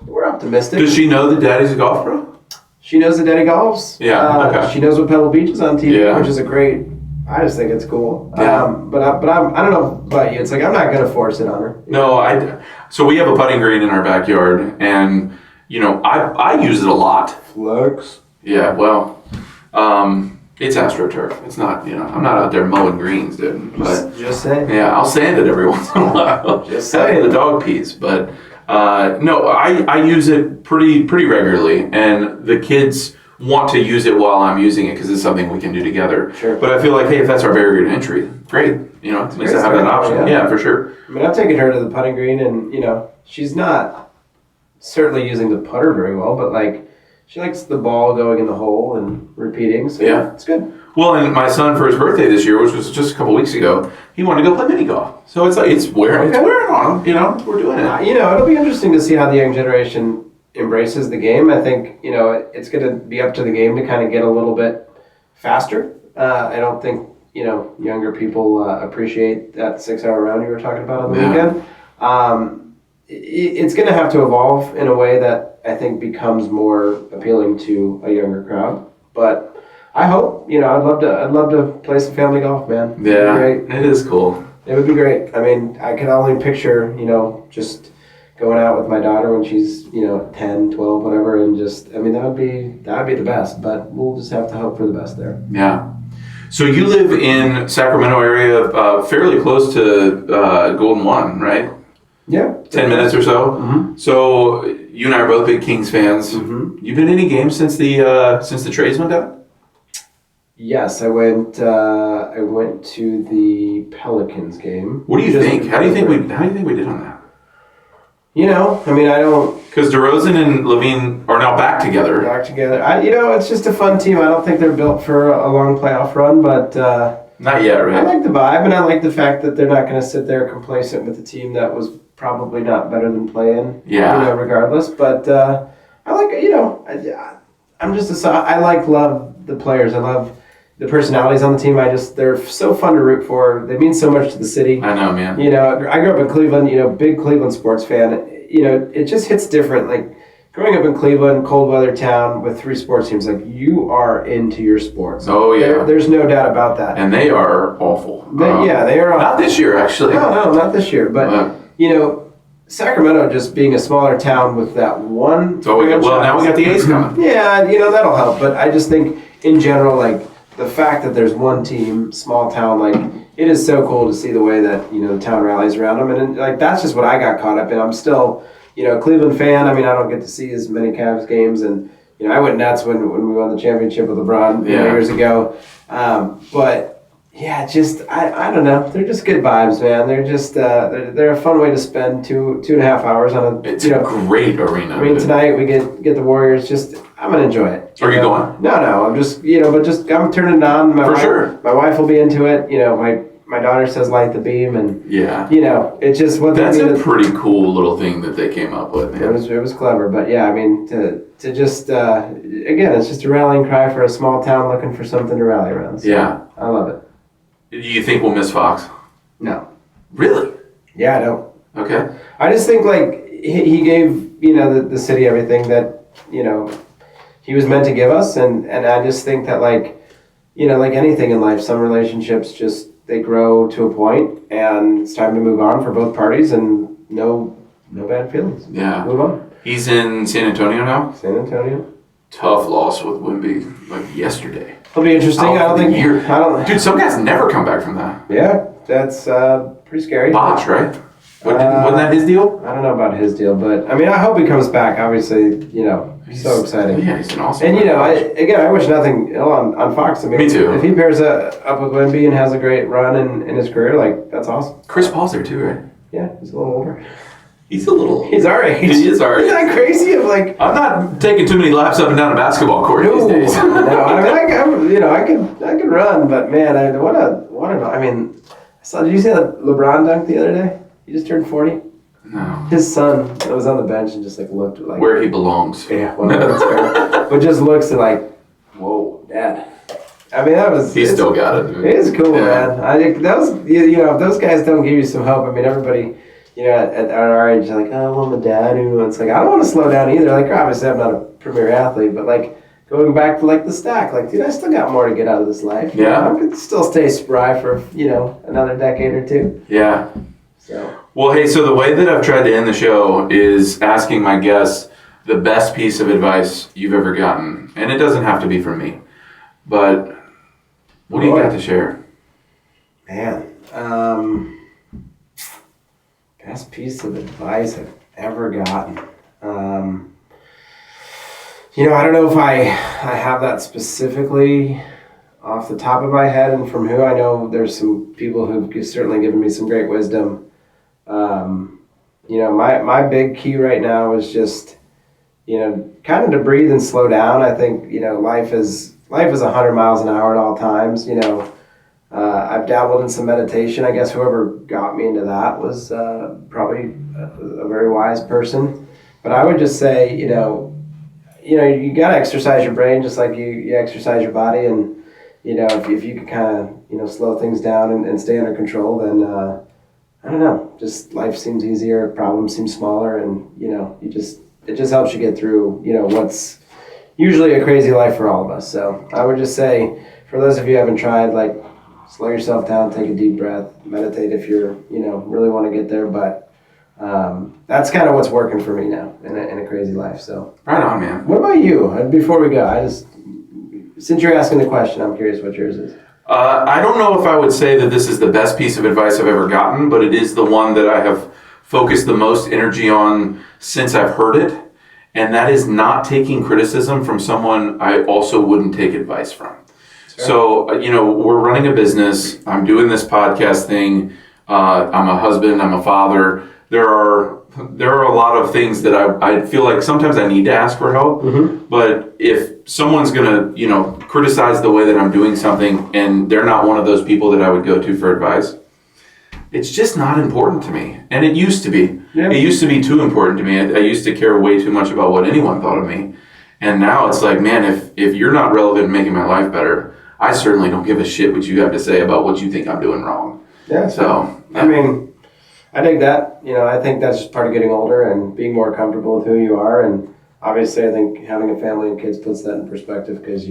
we're optimistic. Does she know that daddy's a golf pro? She knows that daddy golfs. Yeah, okay. She knows what Pebble Beach is on TV, Yeah. which is I just think it's cool. Yeah. But I don't know about you. It's like, I'm not going to force it on her. No, so we have a putting green in our backyard, and, I use it a lot. Flex. Yeah, well, it's AstroTurf. It's not, I'm not out there mowing greens, dude. But Just saying. yeah, I'll sand it every once in a while. Just saying. The dog pees, but no, I use it pretty regularly, and the kids want to use it while I'm using it because it's something we can do together. Sure. But I feel like, hey, if that's our barrier to entry, great. At least I have that option. Yeah, for sure. I mean, I've taken her to the putting green, and she's not certainly using the putter very well, but like she likes the ball going in the hole and repeating. So yeah, it's good. Well, and my son for his birthday this year, which was just a couple weeks ago, he wanted to go play mini golf. So it's like it's wearing on him. We're doing it. It'll be interesting to see how the young generation embraces the game. I think it's going to be up to the game to kind of get a little bit faster. I don't think younger people appreciate that 6-hour round you were talking about on the weekend. It's going to have to evolve in a way that I think becomes more appealing to a younger crowd. But I hope, I'd love to play some family golf, man. Yeah, it is cool. It would be great. I mean, I can only picture, just going out with my daughter when she's, 10, 12, whatever, and that would be the best. But we'll just have to hope for the best there. Yeah. So you live in Sacramento area, fairly close to Golden 1, right? Yeah. 10 minutes or so. Mm-hmm. So you and I are both big Kings fans. Mm-hmm. You been to any games since the trades went down? Yes, I went to the Pelicans game. What do you think? How do you think we did on that? I don't. Because DeRozan and Levine are now back together. Back together. It's just a fun team. I don't think they're built for a long playoff run, but not yet, right? I like the vibe, and I like the fact that they're not going to sit there complacent with a team that was probably not better than play-in. Yeah. Regardless, but I like I love the players. I love the personalities on the team. They're so fun to root for. They mean so much to the city. I know, man. I grew up in Cleveland. Big Cleveland sports fan. It just hits different. Like growing up in Cleveland, cold weather town with 3 sports teams. Like you are into your sports. Oh yeah. There's no doubt about that. And they are awful. They are. Not this year, actually. No, not this year. But Sacramento just being a smaller town with that one. Well, now we got the A's coming. Yeah, that'll help. But I just think in general, like the fact that there's one team, small town, like it is so cool to see the way that the town rallies around them, and like that's just what I got caught up in. I'm still Cleveland fan. I mean, I don't get to see as many Cavs games, and I went nuts when we won the championship with LeBron years ago. But yeah, I don't know. They're just good vibes, man. They're just they're a fun way to spend 2.5 hours on a. It's a great arena. I mean, tonight we get the Warriors. I'm gonna enjoy it. Are you going? No. I'm just I'm turning it on. Sure. My wife will be into it. My daughter says light the beam, and yeah. It's just what that's a pretty cool little thing that they came up with, man. It was clever, but yeah, I mean to just again, it's just a rallying cry for a small town looking for something to rally around. So yeah, I love it. Do you think we'll miss Fox? No. Really? Yeah, I don't. Okay. I just think like he gave the city everything that he was meant to give us, and I just think that like anything in life, some relationships just they grow to a point, and it's time to move on for both parties, and no bad feelings. Yeah. Move on. He's in San Antonio now. San Antonio. Tough loss with Wimby like yesterday. It'll be interesting. Dude, some guys never come back from that. Yeah, that's pretty scary. Bosh, right? Wasn't that his deal? I don't know about his deal, but I mean, I hope he comes back. Obviously, he's so exciting. Yeah, he's an awesome. And I wish nothing ill on Fox. I mean, me too. If he pairs up with Wimby and has a great run in his career, like that's awesome. Chris Paul's there too, right? Yeah, he's a little older. He's our age. He is our age. Isn't that crazy? I'm not taking too many laps up and down a basketball court these days. No, I could run, but man, did you see that LeBron dunk the other day? He just turned 40. No. His son was on the bench and just looked like where he belongs. Yeah, well, that's fair. But just looks whoa, Dad. I mean, He still got it. Dude. It is cool, man. I think if those guys don't give you some hope, I mean, everybody, at our age, like, oh, well, I'm a dad. It's like, I don't want to slow down either. Like, obviously, I'm not a premier athlete, but going back to the stack, dude, I still got more to get out of this life. Yeah. I could still stay spry for, another decade or two. Yeah. So. Well, hey, so the way that I've tried to end the show is asking my guests the best piece of advice you've ever gotten. And it doesn't have to be from me. But what do you got to share? Man. Best piece of advice I've ever gotten. I don't know if I have that specifically off the top of my head, and from who I know, there's some people who've certainly given me some great wisdom. My big key right now is just, kind of to breathe and slow down. I think, life is 100 miles an hour at all times. I've dabbled in some meditation. I guess whoever got me into that was probably a very wise person. But I would just say, you got to exercise your brain just like you exercise your body. And, if you could kind of, slow things down and stay under control, then, I don't know, just life seems easier, problems seem smaller, and, it just helps you get through, what's usually a crazy life for all of us. So I would just say, for those of you who haven't tried, slow yourself down, take a deep breath, meditate if you're, really want to get there. But that's kind of what's working for me now in a crazy life. So Right on, man. What about you? Before we go, since you're asking the question, I'm curious what yours is. I don't know if I would say that this is the best piece of advice I've ever gotten, but it is the one that I have focused the most energy on since I've heard it. And that is not taking criticism from someone I also wouldn't take advice from. Sure. So, we're running a business. I'm doing this podcast thing. I'm a husband. I'm a father. There are a lot of things that I feel like sometimes I need to ask for help. Mm-hmm. But if someone's going to, criticize the way that I'm doing something and they're not one of those people that I would go to for advice, it's just not important to me. And it used to be. Yeah. It used to be too important to me. I used to care way too much about what anyone thought of me. And now it's like, man, if you're not relevant in making my life better, I certainly don't give a shit what you have to say about what you think I'm doing wrong. Yeah. So, I mean, I dig that. I think that's just part of getting older and being more comfortable with who you are. And obviously, I think having a family and kids puts that in perspective because,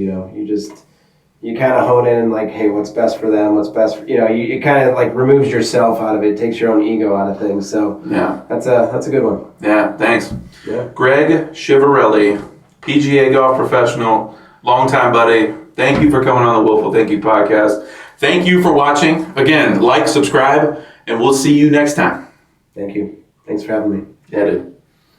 you kind of hone in and hey, what's best for them, what's best for, it kind of removes yourself out of it, takes your own ego out of things. So yeah, that's a good one. Yeah, thanks. Yeah. Greg Ciavarelli, PGA golf professional, longtime buddy. Thank you for coming on the Willfull Thinking podcast. Thank you for watching. Again, subscribe, and we'll see you next time. Thank you. Thanks for having me. Yeah, dude.